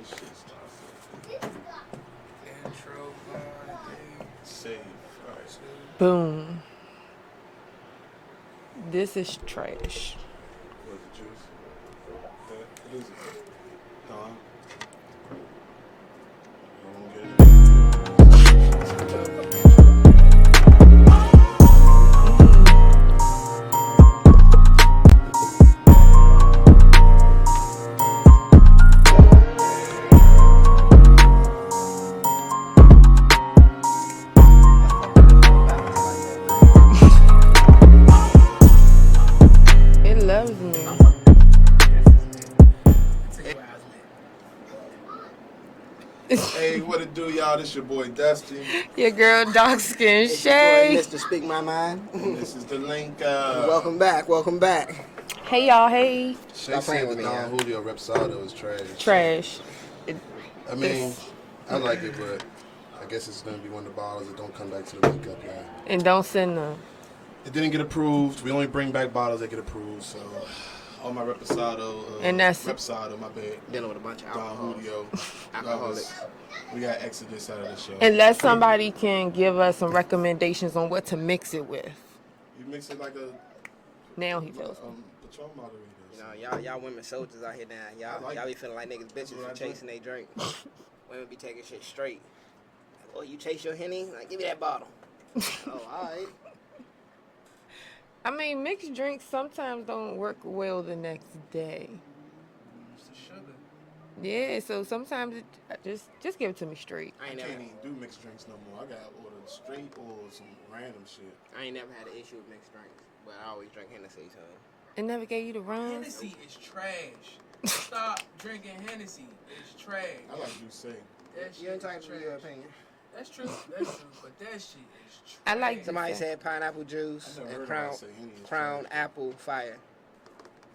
this shit started. Intro by save. All right, save. Boom. This is trash. What the juice? What is it? Don? It loves me. Hey, what it do, y'all? This your boy Dusty. Your girl, dark skin It's your Shay. boy, Mr. Speak My Mind. And this is the link. Welcome back. Welcome back. Hey, y'all. Hey. Shay Stop playing said with the me, Don y'all. Julio Repsado is trash. Trash. I mean, I like it, but I guess it's gonna be one of the bottles that don't come back to the makeup, y'all. And don't send them. It didn't get approved. We only bring back bottles that get approved, so all my Reposado, And that's- Repsado, my bad. Dealing with a bunch of Don alcohol. Julio. Alcoholics. We got exit this out of the show. Unless somebody can give us some recommendations on what to mix it with. You mix it like a Now he feels me. Patron margarita. You know, y'all women soldiers out here now. Y'all be feeling like niggas bitches for chasing they drink. Women be taking shit straight. Oh, you chase your Henny? Like, give me that bottle. Oh, all right. I mean, mixed drinks sometimes don't work well the next day. It's the sugar. Yeah, so sometimes just give it to me straight. I can't even do mixed drinks no more. I got ordered straight or some random shit. I ain't never had an issue with mixed drinks, but I always drink Hennessy, so. It never gave you the run. Hennessy is trash. Stop drinking Hennessy. It's trash. I like Douce. That You ain't shit talking is for your trash. opinion. That's true. That's true. But that shit is trash. I like Somebody Douce. said pineapple juice I never and heard crown nobody say Henny is crown trash. apple fire.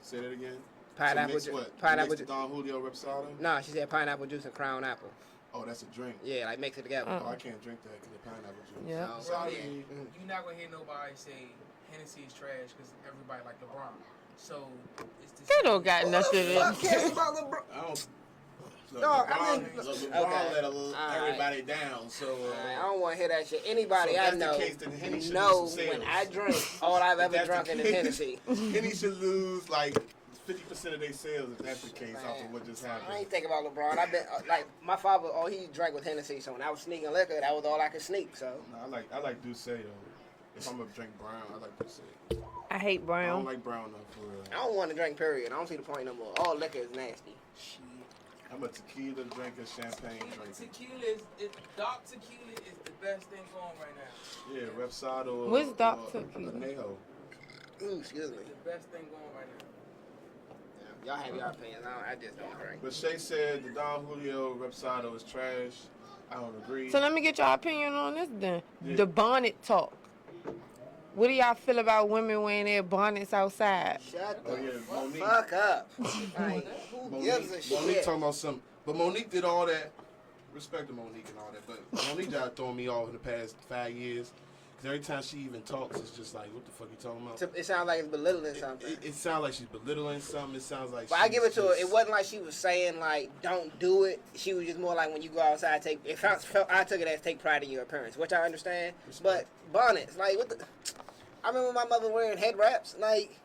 Say that again. Pineapple So mix what? pineapple Mix the Don Julio Repsado? No, she said pineapple juice and crown apple. Oh, that's a drink. Yeah, like mix it together. Oh, I can't drink that because of pineapple juice. Yeah. Oh, Sorry. Yeah. You're not gonna hear nobody say Hennessy is trash because everybody like LeBron. So it's the They don't got nothing in Fuck cares about LeBron. I don't. Look, Dog, LeBron, I mean- LeBron Okay. let Alright. everybody down. So I don't want to hear that shit. Anybody So if I that's the know case, then Henny should know lose some when sales. I drink, all I've If ever that's drunk the in is case, Hennessy. Henny should lose like 50% of their sales if that's the case off of what just I happened. ain't thinking about LeBron. I've been like my father. All he drank was Hennessy. So when I was sneaking liquor, that was all I could sneak. So No, I like Douce though. If I'm gonna drink brown, I like Douce. I hate I don't brown. like brown though for real. I don't want to drink. Period. I don't see the point no more. All liquor is nasty. shit. I'm a tequila drinker, champagne drinker. Tequila is dark tequila is the best thing going right now. Yeah, Repsado. What's dark or tequila? Añejo. Ooh, excuse me. The best thing going right now. Y'all have your opinions. I just don't drink. But Shay said the Don Julio Repsado is trash. I don't agree. So let me get your opinion on this then. Yeah. The bonnet talk. What do y'all feel about women wearing their bonnets outside? Shut the Oh, yeah, Monique. fuck up. Like, who gives a Monique shit? talking about something. But Monique did all that. Respect to Monique and all that. But Monique got throwing me off in the past 5 years. Because every time she even talks, it's just like, what the fuck you talking about? It sounds like it's belittling something. It sounds like she's belittling something. It sounds like But I give it to her. she's It wasn't like she was saying like don't do it. She was just more like when you go outside, I took it as take pride in your appearance, which I understand. Respect. But bonnets, like what the? I remember my mother wearing head wraps. Like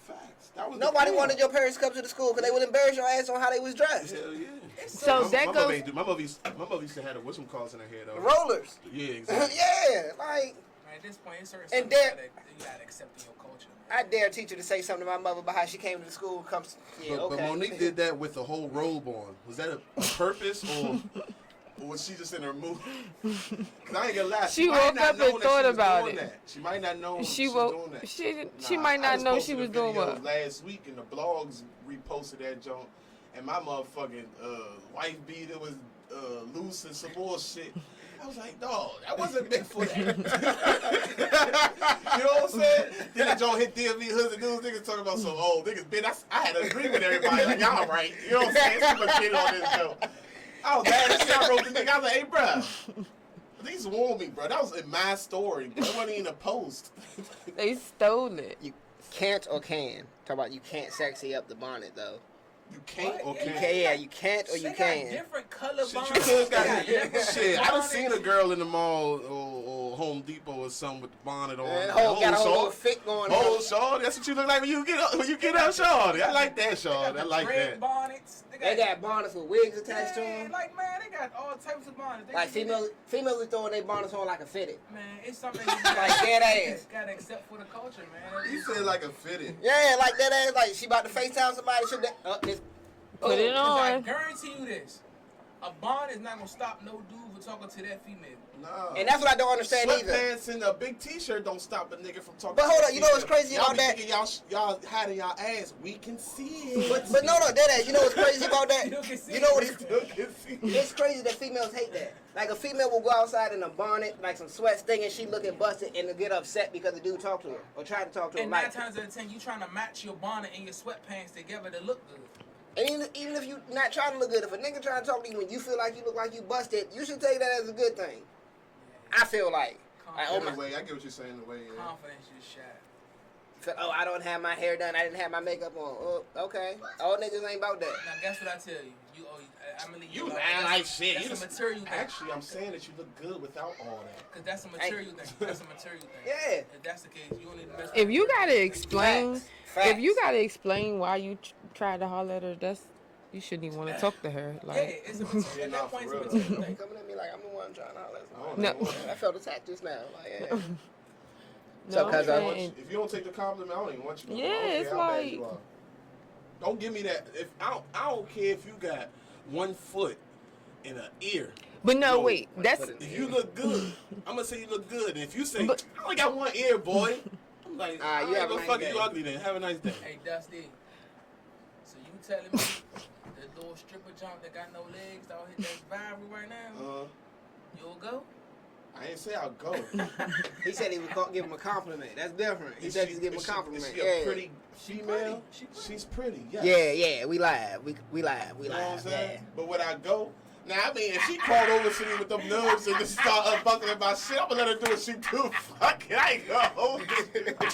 Facts. That was the nobody thing. wanted your parents to come to the school because they would embarrass your ass on how they was dressed. Hell yeah. So that my goes. mother ain't do- my mother used to have the whatchamacalls in her hair though. Rollers. Yeah, exactly. Yeah, like Man, at this point, it's certain And stuff there- you gotta accept in your culture. I dare a teacher to say something to my mother about how she came to the school. Comes, yeah, But, okay. but Monique did that with the whole robe on. Was that a purpose or was she just in her mood? 'Cause I ain't gonna lie. She might woke not up know and that thought she was about doing it. That. She might not know She she's woke. doing that. She Nah, might I not just know posted she a was doing video what. last week, and the blogs reposted that joint, and my motherfucking wife beater was loose and some more shit. I was like, dog, that wasn't meant for that. You know what I'm saying? Then the joint hit DMV Hoods and News. Niggas talking about some old niggas. Ben, I had to agree with everybody. Like, y'all right. You know what I'm saying? Super kid on this joke. I was mad as shit. I wrote the nigga. I was like, hey, bro. These warned me, bro. That was in my story. Bro. It wasn't even a post. They stole it. You can't or can talk about you can't sexy up the bonnet though. You can't or What? can't? You can't or you They got can. different color Shit, you bonnets. could They got different got shit. I done bonnets. seen a girl in the mall or Home Depot or something with the bonnet on. And got a whole little fit going Oh, on. shorty, that's what you look like when you get up, shorty. I like that, They shorty. got I the like dread that. bonnets. They got bonnets with wigs attached to Yeah, them. like man, they got all types of bonnets. They Like can- females are throwing their bonnets on like a fitted. Man, it's something you gotta, Like dead ass. gotta accept for the culture, man. You said like a fitted. Yeah, like that ass. Like she about to FaceTime somebody. Put it I on. guarantee you this: a bond is not gonna stop no dude from talking to that female. No. And that's what I don't understand either. Sweatpants and a big T-shirt don't stop a nigga from talking. But hold to up, you know what's crazy y'all about be that? thinking y'all hiding y'all ass. We can see it. But no, that ass. You know what's crazy about that? You can see You know it. what's Still can see it. It's crazy that females hate that. Like a female will go outside in a bonnet, like some sweats thing, and she looking busted, and get upset because the dude talked to her or tried to talk to her. And Like, 9 times out of 10, you trying to match your bonnet and your sweatpants together to look good. and even if you not trying to look good, if a nigga trying to talk to you when you feel like you look like you busted, you should take that as a good thing. I feel like oh In my, a way, I get what you're saying. In a way, yeah. Confidence just shot. oh, I don't have my hair done, I didn't have my makeup on. Oh, okay, all niggas ain't about that. Now, guess what I tell you? I'm gonna leave You alone. lying like shit. That's You a just- material thing. Actually, I'm saying that you look good without all that. Because that's a material thing. That's a material thing. Yeah. If that's the case, you don't need to mess If you gotta explain, Facts. if you gotta explain why you tried to holler at her, you shouldn't even want to talk to her. Yeah, Like, it's a material. Yeah, At nah, that point, it's for a real. material They thing. coming at me like I'm the one trying to holler. No. I felt attacked just now. Like, yeah. no, So, I'm cause saying- If you don't take the compliment, I don't even want you. Yeah, I don't care it's how bad like- you are. Don't give me that. If I don't care if you got 1 foot in an ear. but no, No, wait, that's If you look good, I'm gonna say you look good. And if you say But- I only got 1 ear, boy, I'm like, You alright, have a well, nice fuck day. it, you ugly then. Have a nice day. Hey, Dusty. So you telling me the little stripper jump that got no legs out here that's viral right now? You'll go? I ain't say I'll go. He said he would give him a compliment. That's different. He Is said she- he'd give him a is she- compliment. Is she Yeah. a pretty female? She pretty. She's pretty. Yes. Yeah, we live. We live. We You know what I'm live. saying? Yeah. But would I go? Now, I mean, if she crawled over to me with them nugs and just start unbuckling my shit, I'm gonna let her do what she do. Fuck it, I ain't gonna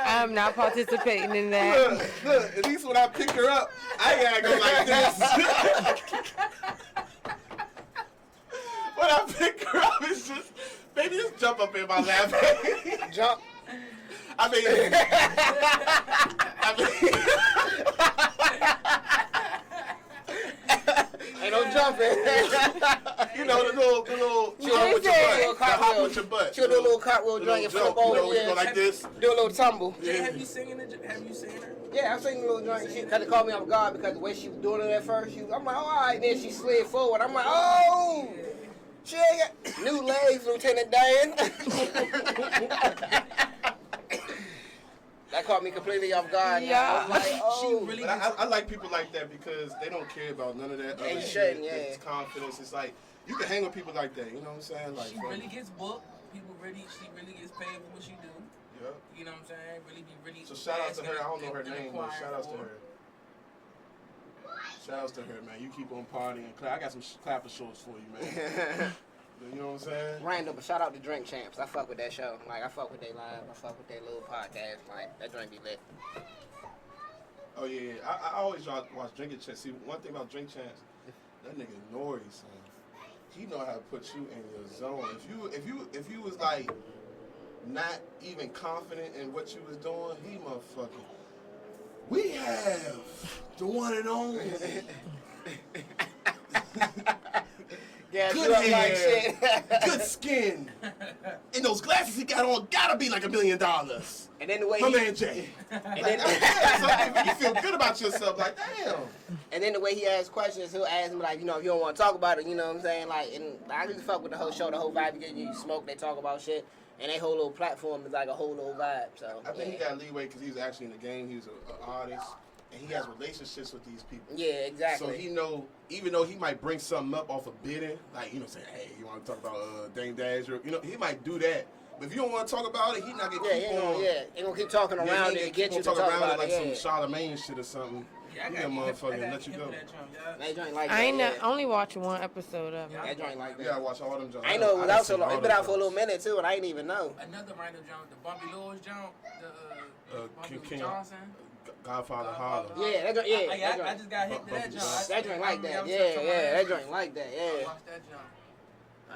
I'm not participating in that. Look, at least when I pick her up, I gotta go like this. When I pick her up, it's just, baby, just jump up in my lap. Jump. I mean, Ain't no jumping. you know, the little She'll do with your butt. The hop with your butt. She'll do a little cartwheel The joint and little flip jump, over. you go like this. Do a little tumble. Jay, have you seen her? Yeah, I'm singing a little joint. She kind of caught me off guard because the way she was doing it at first, I'm like, oh, all right. Then she slid forward. I'm like, oh, she ain't got new legs, Lieutenant Dan. That caught me completely off guard. Yeah. I was like, oh. really But I like people like that because they don't care about none of that Yeah, other you shit. shouldn't, yeah. It's confidence. It's like, you can hang with people like that. You know what I'm saying? Like, She really gets booked. She really gets paid for what she do. yeah. You know what I'm saying? Really. So shout out to her. I don't know her and name, but inquiring shout outs to for her. Shout outs to her, man. You keep on partying. I got some clapper shorts for you, man. You know what I'm saying? Random, but shout out to Drink Champs. I fuck with that show. Like, I fuck with they live. I fuck with their little podcast. Like, that drink be lit. Oh yeah. I always watch Drinking Champs. See, one thing about Drink Champs, that nigga Nori, son. He know how to put you in your zone. If you was like not even confident in what you was doing, he motherfucking. We have the one and only. Yeah, Good you up like hair, shit. good skin, and those glasses he got on gotta be like $1 million. And then the way My he, man Jay. and then, Something you feel good about yourself, like damn. and then the way he asks questions, he'll ask me like, you know, if you don't want to talk about it, you know what I'm saying? Like, and I just fuck with the whole show, the whole vibe. You smoke, they talk about shit, and their whole little platform is like a whole little vibe. So I think yeah. he got leeway because he was actually in the game. He was an artist, and he has relationships with these people. Yeah, exactly. So he know, even though he might bring something up off of bidding, like, you know, saying, hey, you want to talk about Dame Dash, or, you know, he might do that. But if you don't want to talk about it, he not gonna keep on. Ain't gonna keep talking around it to get you to talk talk around about it like it. some Charlemagne shit or something. Yeah, I You got that motherfucker I got let you hip go. to that drum, y'all. That joint like I that. ain't Yeah. only watching one episode of it. That joint like You that. gotta watch all them jumps. I know it was out so long. It's been out for a little minute too, and I ain't even know. Another random jump, the Bumpy Lewis jump, the Bumpy King Johnson. Godfather Harlem. Yeah, that joint. Yeah, that I joint. just got hit to that jump. That joint like that. Yeah, that joint like that. I Yeah. watched that jump.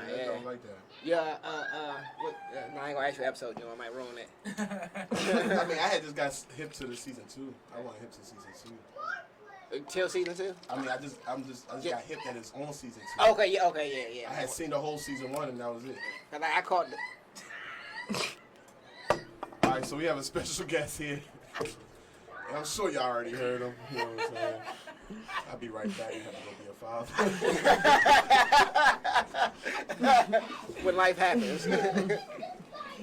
Yeah, I don't like that. Yeah, no, I ain't gonna ask you episode, Joe. I might ruin it. I mean, I had just got hip to the season 2. I want hip to season 2. Till season 2? I mean, I just got hip that it's on season 2. Okay, yeah. I had seen the whole season 1 and that was it. Cause I caught the. All right, so we have a special guest here. And I'm sure y'all already heard him. You know what I'm saying? I'll be right back. I have to go be a father. When life happens.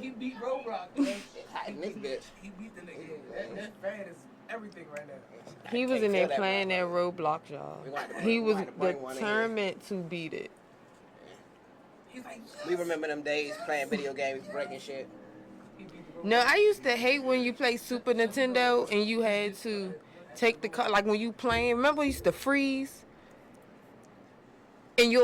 He beat Roadblock, man. Hot in this bitch. He beat the nigga. That fan is everything right now. He was in there playing that Roblox, y'all. He was one determined to beat it. He's like, We remember them days playing video games, breaking shit. No, I used to hate when you played Super Nintendo and you had to take the car, like when you playing. Remember, you used to freeze, and you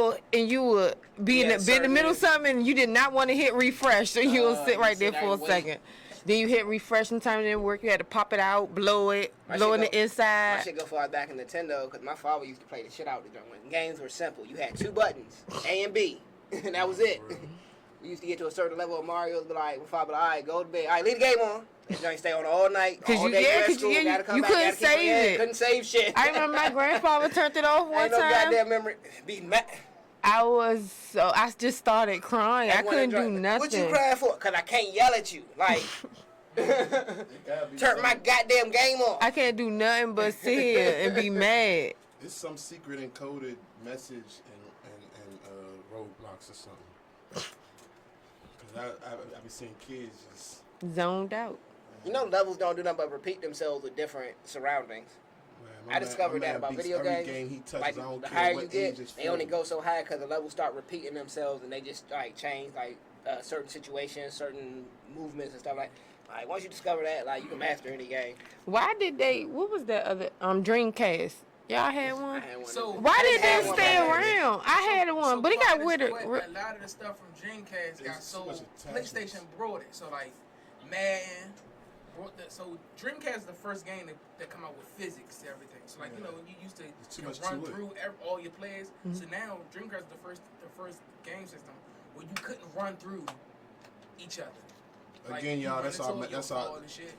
would be in the middle of something, and you did not want to hit refresh, so you would sit right there for a second. Then you hit refresh, and time it didn't work. You had to pop it out, blow in the My inside. shit go far back in Nintendo because my father used to play the shit out of the joint. When games were simple, you had 2 buttons, A and B, and that was it. We used to get to a certain level of Mario's, be like, my father, all right, go to bed. All right, leave the game on. And joint stay on all night, all day. You couldn't save it. Couldn't save shit. I remember my grandfather turned it off one Ain't no time. goddamn memory. Be mad. I just started crying. I couldn't do nothing. What you crying for? Because I can't yell at you. Like, turn my goddamn game on. I can't do nothing but sit here and be mad. It's some secret encoded message in Roblox or something. Because I be seeing kids just... Zoned out. You know, levels don't do nothing but repeat themselves with different surroundings. Man, I discovered that about video games. Game he touches, Like, I don't the care higher what you get, age it's they only from. go so high because the levels start repeating themselves and they just like change like certain situations, certain movements and stuff like. Like once you discover that, like you can master any game. Why did they? What was that other Dreamcast? Y'all had one. I had one. So- Why did have they one stay back then. around? I had one, but it got part of weird. this- A lot of the stuff from Dreamcast got It's sold. too much attachments. PlayStation brought it. So like Madden brought that. So Dreamcast is the first game that come out with physics and everything. So like you know you used to too much run to it. through all your players. So now Dreamcast is the first game system where you couldn't run through each other. Again, you y'all, run that's into our your fall and shit.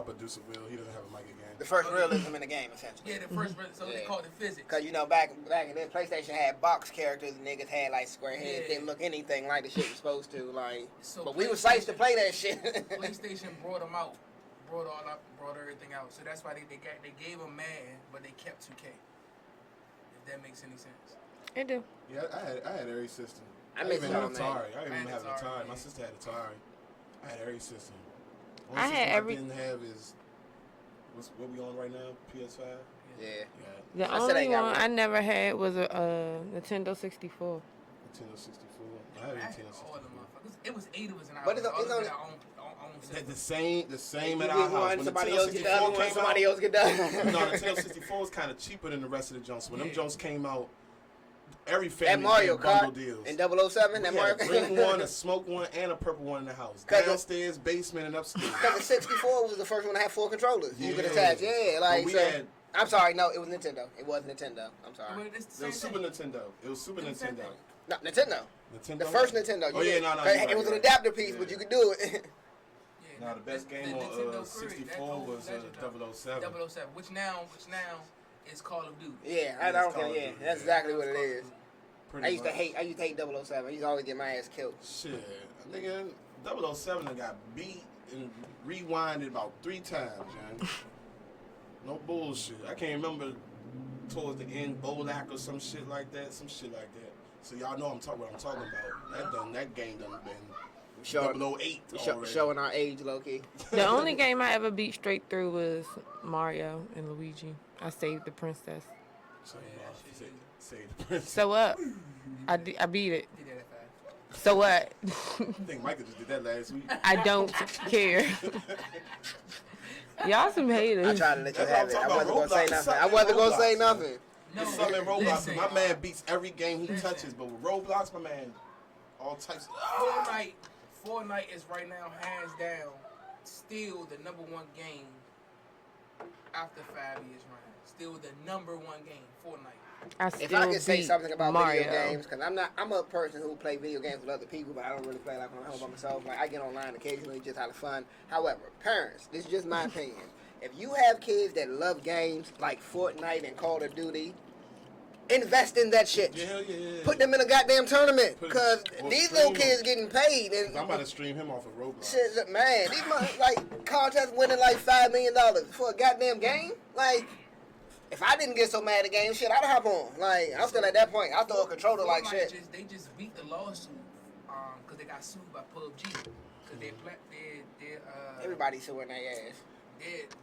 producer Will. He doesn't have a mic again. The first realism in the game, essentially. Yeah, the first so they Yeah. called it physics. Cause you know back in then, PlayStation had box characters and niggas had like square heads. Yeah. Didn't look anything like the shit was supposed to. Like, So but we was psyched to play that shit. PlayStation brought them out, brought all up, brought everything out. So that's why they gave them Madden, but they kept 2K. If that makes any sense. It do. Yeah, I had every system. I I miss even it had on that. Atari. I even I had have Atari, Atari. yeah. My sister had Atari. I had every system. I Only had system every- I didn't have is what we on right now? PS5. Yeah. Yeah, The I said I only got one one. I never had was a Nintendo 64. Nintendo 64. I have I had Nintendo all the 64. motherfuckers. It was 8 of us in our But it's house. All only- of us had our own The system. same You at get our house. one, When somebody Nintendo else get the other 64 one, came somebody out, else get the other. no, Nintendo 64 is kind of cheaper than the rest of the junks. When them Yeah. junks came out, every That family Mario had bundle Kart deals. and 007, that We had Mario a green one, a smoke one, and a purple one in the house. Cause Downstairs, basement, and upstairs. Because the 64 was the first one to have 4 controllers. You could Yeah. attach, yeah, like But we so. had- I'm sorry, no, it was Nintendo. It was Nintendo. I'm sorry. But it's the It was same Super thing. Nintendo. It was Super It's the same Nintendo. thing. No, Nintendo. Nintendo. The first Nintendo. Oh yeah, no. It was an adapter piece, but you could do it. Yeah, No, the best game on Nintendo 64 Curry, that was legend of 007. 007, which now is Call of Duty. Yeah, I It's don't Call care. of Yeah, Duty, that's yeah. exactly what it is. Pretty I used to much. hate 007. I used to always get my ass killed. Shit, nigga, 007 done got beat and rewinded about 3 times, man. No bullshit. I can't remember towards the end, Bolak or some shit like that. So y'all know what I'm talking about. That game done been Showing, 008 already. showing our age, low key. The only game I ever beat straight through was Mario and Luigi. I saved the princess. So, Yeah, that shit say the princess. So what? I beat it. Did that fast. So what? I think Michael just did that last week. I don't care. Y'all some I haters. tried to let you That's what I'm have it. I talking wasn't about. gonna say Roblox. nothing. I Something wasn't gonna Roblox, say man. nothing. There's something in Roblox. listen. My man beats every game he Listen. touches, but with Roblox, my man, all types of. Fortnite is right now hands down still the number one game after 5 years running. Still the number one game, Fortnite. I still If I could say beat something about Mario. video games, because I'm a person who play video games with other people, but I don't really play like when I'm home by myself. Like I get online occasionally just out of fun. However, parents, this is just my opinion. If you have kids that love games like Fortnite and Call of Duty, invest in that shit. Yeah. Put them in a goddamn tournament, Put- because or these stream little kids getting paid. And I'm about to stream him off of Roblox. shit, man, these like contests winning like $5 million for a goddamn game. Like, if I didn't get so mad at games, shit, I'd hop on. Like, I'm still at that point. I throw a controller like Fortnite shit. They just beat the lawsuit because they got sued by PUBG because their Everybody's suing their ass.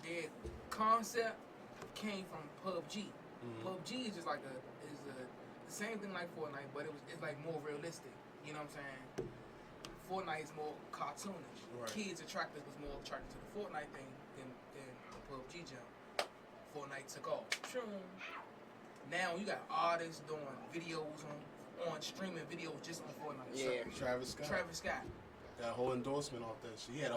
their concept came from PUBG. PUBG is just like the same thing like Fortnite, but it's like more realistic. You know what I'm saying? Fortnite is more cartoonish. Right. Kids attracted was more attracted to the Fortnite thing than the PUBG jump. Fortnite took off. Now you got artists doing videos on streaming videos just on Fortnite. Yeah. Travis Scott. Travis Scott. Got a whole endorsement off that shit. He had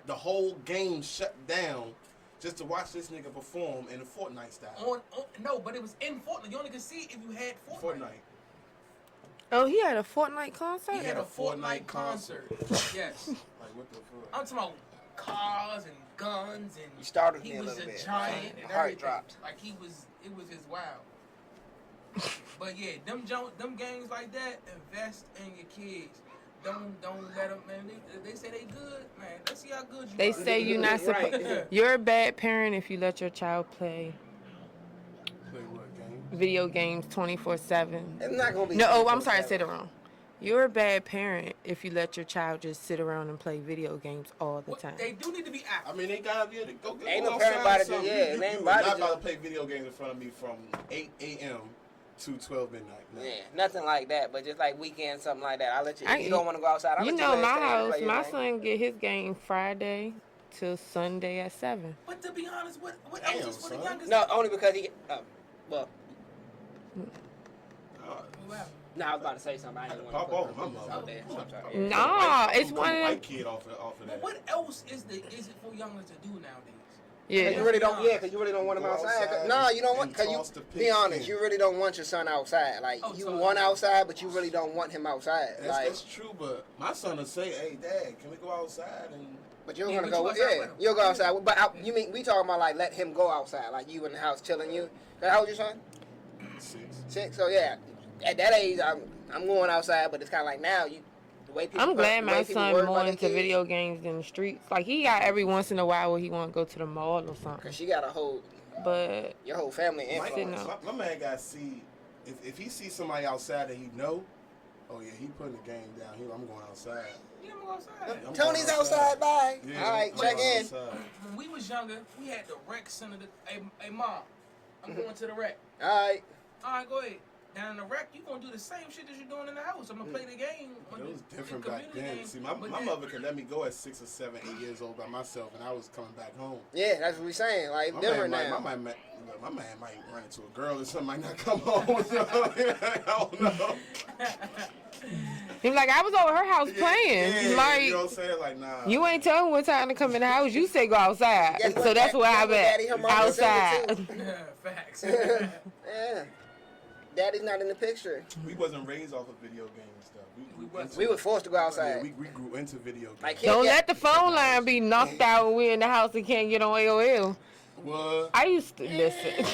the whole game shut down just to watch this nigga perform in a Fortnite style. No, but it was in Fortnite. You only could see it if you had Fortnite. Oh, he had a Fortnite concert? He had a Fortnite concert. Yes. Like what the fuck? I'm talking about cars and guns and You started he me a was little a bit. giant My and heart everything. dropped. Like it was just wild. But yeah, them games like that, invest in your kids. Don't let them, man. They say they good, man. Let's see how good you They are. say you're not Right. supposed. You're a bad parent if you let your child play Play what game? video games 24/7. It's not gonna be. No, oh, I'm sorry, I said it wrong. You're a bad parent if you let your child just sit around and play video games all the time. They do need to be active. I mean, they gotta be able to go Ain't go no parent outside about or to do- something. yeah, You they ain't are about to not do- about to play video games in front of me from 8 a.m. to 12 midnight. No. Yeah, nothing like that, but just like weekends, something like that. I'll let you. If I- you don't want to go outside, I'll You let know, you my stay and house, play your my game. son get his game Friday till Sunday at 7. But to be honest, what Damn, else is for the son. youngest? No, only because he. Well, Wow. no, I was about to say something. I didn't want Pop to off, put my this mother. out there. So I'm sorry. No. Yeah. Nah, it's Put one a of white them. kid off of But that. what else is it for youngers to do nowadays? Yeah. You really don't, because you really don't want him Go outside. outside No, you don't want, and because toss the be honest, pigskin. you really don't want your son outside. Like, Oh, you so- want outside, but you really don't want him outside. That's true, but my son will say, "Hey, Dad, can we go outside?" And But you're Yeah, gonna but go, you outside yeah, with him. you'll go outside. But you mean, we talking about like let him go outside, like you in the house chilling you. How old your son? 6. 6. So yeah, at that age, I'm going outside, but it's kind of like now the way people. I'm glad the my way people son worry more about their into kids, video games than the streets. Like, he got every once in a while where he want to go to the mall or something. Cause she got a whole But your whole family My, influence. know. my man got to see if he sees somebody outside that he know. Oh yeah, he putting the game down. I'm going outside. You don't go outside. I'm Tony's going outside. Bye. Yeah, All right, I'm check going in. outside. When we was younger, we had the rec center. Hey, mom, I'm going to the rec. All right. All right, go ahead. Down in the rec, you gonna do the same shit that you're doing in the house. I'm gonna play the game. It was different the back community then. game. See, my But mother could let me go at 6 or 7, 8 years old by myself, and I was coming back home. Yeah, that's what we saying. Like My different man, now. my man might run into a girl or something, might not come home. I don't know. he's like, I was over her house playing. Yeah, Like, you know what I'm saying? Like, nah. you ain't telling me what time to come in the house. You say go outside. Guess what, So that's Dad- where guess I'm what at. Daddy, her mama said it Outside. too. Facts. Yeah. Daddy's not in the picture. We wasn't raised off of video games, though. We wasn't. We were forced to go Yeah, outside. we grew into video games. Like, Don't Yeah. let the phone line be knocked out when we're in the house and can't get on AOL. What? I used to listen.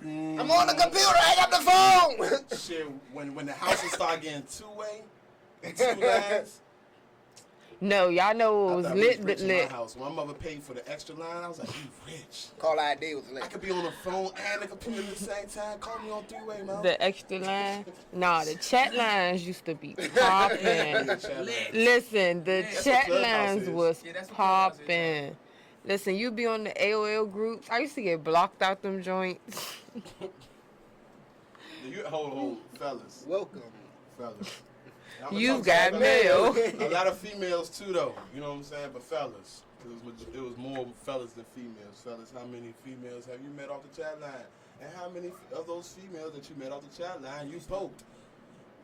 I'm on the computer. I got the phone. Shit, when the houses start getting two-way, two lines. No, y'all know it I was thought we lit, was lit, rich in my lit. house. When my mother paid for the extra line, I was like, you rich. Call ID was I lit. could be on the phone and the computer at the same time. Call me on three-way, man. The extra line. Nah, the chat lines used to be popping. Lit. Listen, the That's chat what Clubhouse lines is. was Yeah, that's what Clubhouse is. popping. Listen, you be on the AOL groups. I used to get blocked out them joints. You hold, fellas. Welcome. I'ma You talk got to mail. A lot of females too, though. You know what I'm saying? But fellas, It was more fellas than females. Fellas, how many females have you met off the chat line? And how many of those females that you met off the chat line you poked?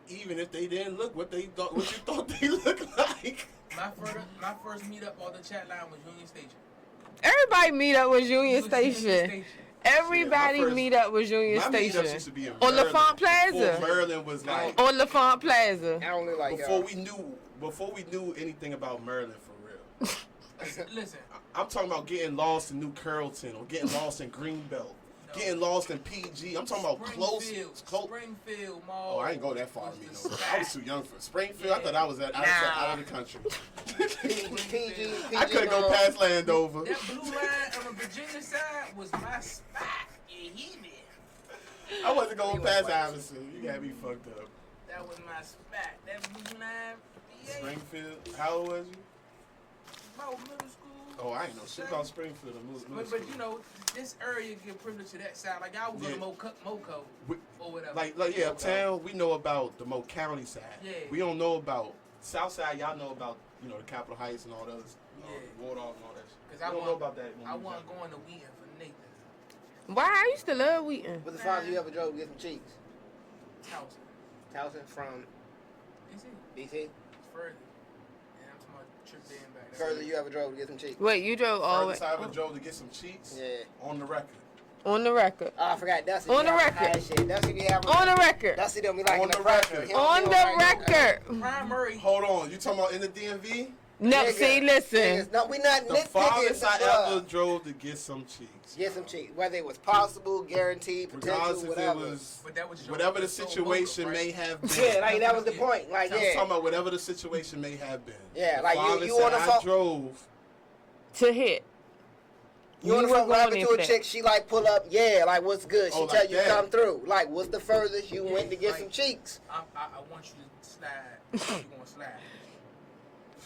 Even if they didn't look what you thought they looked like. My first meetup on the chat line was Union Station. Everybody meet up with Union Station. Everybody Yeah, meet up with Union my Station. meetups used to be in On Maryland, LaFont Plaza. before Maryland was like. On LaFont Plaza. I don't look like Before we knew anything about Maryland for real. Listen. I'm talking about getting lost in New Carrollton or getting lost in Greenbelt. Getting lost in PG. I'm talking about close. Springfield Mall. Oh, I ain't go that far. Me, was no. the I was too young for Springfield. I thought I was out of the country. PG I couldn't go past Landover. That blue line on the Virginia side was my spot. You hear me? I wasn't going past Iverson. You got me fucked up. That was my spot. That blue line. Yeah. Springfield. How old was you? About middle school. Oh, I ain't know shit about Springfield. But you know, this area get privilege to that side. Like I would go to Moco or whatever. Like yeah, uptown we know about the Mo County side. Yeah. We don't know about South Side. Y'all know about the Capitol Heights and all those, Wardolph and all that shit. Because I don't know about that. I wasn't going to Wheaton for Nathan. Why? I used to love Wheaton. What's the farthest you ever drove to get some cheeks? Towson. Towson from DC. DC? It's further. And I'm talking about trip there and back. Further you ever drove to get some cheeks? Wait, you drove all the way Furthest I ever drove to get some cheeks. Yeah. On the record. on the record. Oh, I forgot. Dusty. On the be having record. high shit. Dusty be having. On the record. Dusty don't be like On the the pressure. record. He don't On be the like that. record. Primary. Hold on. You talking about in the DMV? No, Nigga, see, listen. niggas, no, we not The nitpicking. farthest I bruh. ever drove to get some cheeks. Get some cheeks. Whether it was possible, guaranteed, Regardless potential, if whatever. it was But that was your whatever the sole situation motive, right? may have been. Yeah, like that was the point. Like, I'm yeah. talking about whatever the situation may have been. Yeah, The like, you farthest on the that phone- I drove. To hit. You on the were phone going rapping in to for a that. chick, she like pull up, yeah, like what's good? She Oh, tell like you that. come through. Like, what's the furthest you Yeah, went to get like- some cheeks? I want you to slide. You going to slide.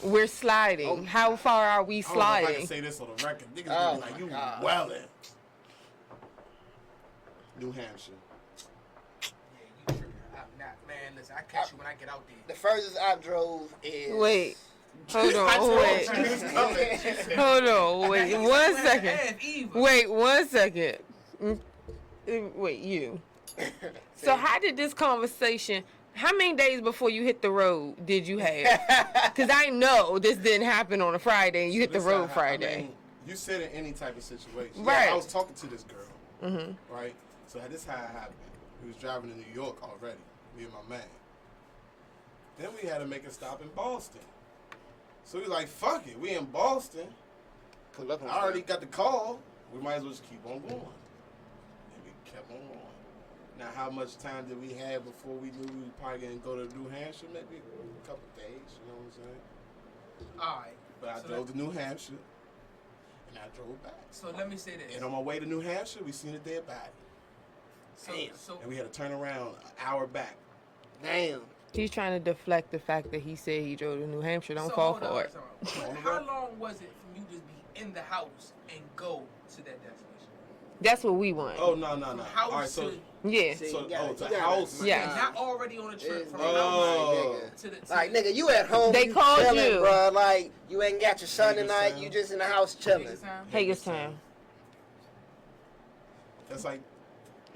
We're sliding. Oh. How far are we I don't know if I can sliding? say this on the record. Niggas Oh, be like, you my God. wellin'. New Hampshire. Yeah, you tripping. Man, listen, I catch you when I get out there. The furthest I drove is. Wait. Hold I on. told Wait. you it's coming. She said, Hold on. Wait. That nigga 1 still had second. half either. Wait 1 second. Wait, you. So how did this conversation? How many days before you hit the road did you have? Because I know this didn't happen on a Friday and you hit the This road how- Friday. I mean, you said in any type of situation. Right. Yeah, I was talking to this girl. Mhm. Right? So this how it happened. We was driving to New York already, me and my man. Then we had to make a stop in Boston. So we like, fuck it, we in Boston. Pull up on I already got the call. We might as well just keep on going. And we kept on going. Now, how much time did we have before we knew we were probably going to go to New Hampshire? Maybe a couple days, you know what I'm saying? All right. But I So drove to New Hampshire, and I drove back. So let me say this. And on my way to New Hampshire, we seen a dead body. So And we had to turn around an hour back. Damn. He's trying to deflect the fact that he said he drove to New Hampshire. Don't so fall hold for on, it. hold on. How long was it from you just be in the house and go to that destination? That's what we want. Oh, no. From All house right, so... to Yeah. See, So, you gotta- oh, you to gotta- house. Yeah. not already on a trip It's from like, house Oh. nigga. to the Like, nigga, you at home. They you called chilling, you. Bro. Like, you ain't got your son tonight. Hagerstown. You just in the house chilling. Hagerstown? Hagerstown. That's like...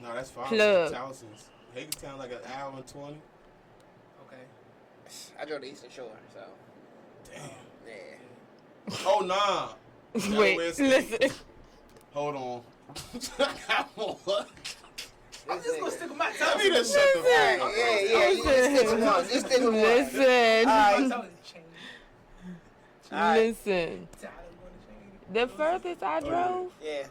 No, that's far. Plug. Towson's. Hagerstown like an hour and 20. Okay. I drove the Eastern Shore, so Damn. yeah. Oh, nah. Wait, Delaware State. listen. Hold on. I got one. I'm just gonna stick with my Tell me tongue. to shut the Hey, fuck up. yeah, you just stick with one. Just stick with one. Listen. Alright. My tongue is changing. Alright. Listen. Tyler wanna change. The furthest I drove, Yeah.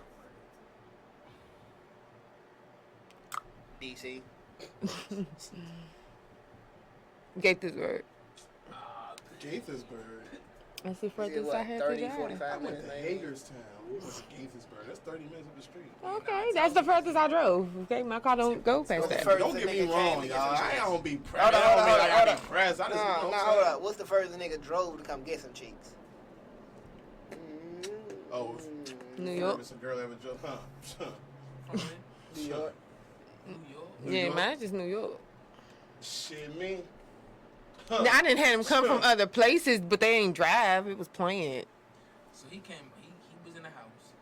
DC. Gaithersburg. Gaithersburg. That's the Is it furthest what, I had 30, to drive. 45 I went minutes, to maybe? Hagerstown. We went to Gaithersburg. That's 30 minutes up the street. Okay, that's the furthest I drove. Okay, my car don't go past What's the that. first- Don't get me nigga came wrong, to get y'all. some I cheeks. don't be Hold pressed. on, I don't hold mean on, like I hold be on. pressed. I just, you know No, what I'm hold saying? up. What's the furthest nigga drove to come get some cheeks? Oh, New York. It's a girl ever drove, huh? From New York. New York. New Yeah, York? mine's just New York. Shit, me. Now, I didn't have them come from other places, but they ain't drive. It was planned. So he came. He was in the house.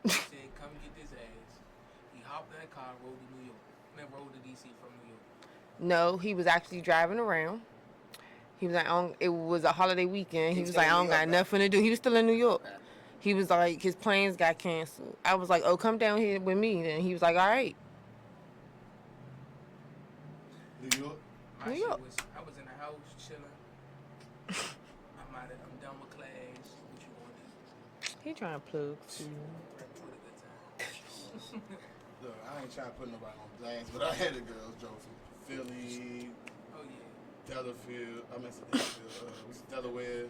He said, "Come get this ass." He hopped in the car, and rode to New York. Then rode to DC from New York. No, he was actually driving around. He was like, it was a holiday weekend. He was like, I don't got nothing to do. He was still in New York. Okay. He was like, his plans got canceled. I was like, oh, come down here with me. And he was like, all right. New York. My New shit York. was, I was in the house chilling. I'm done with class. What you gonna do? He trying to plug too. Have a good time. Look, I ain't trying to put nobody on blast, but I had a girl drove from Philly, Oh yeah. Delafield, I mean, was it Delaware,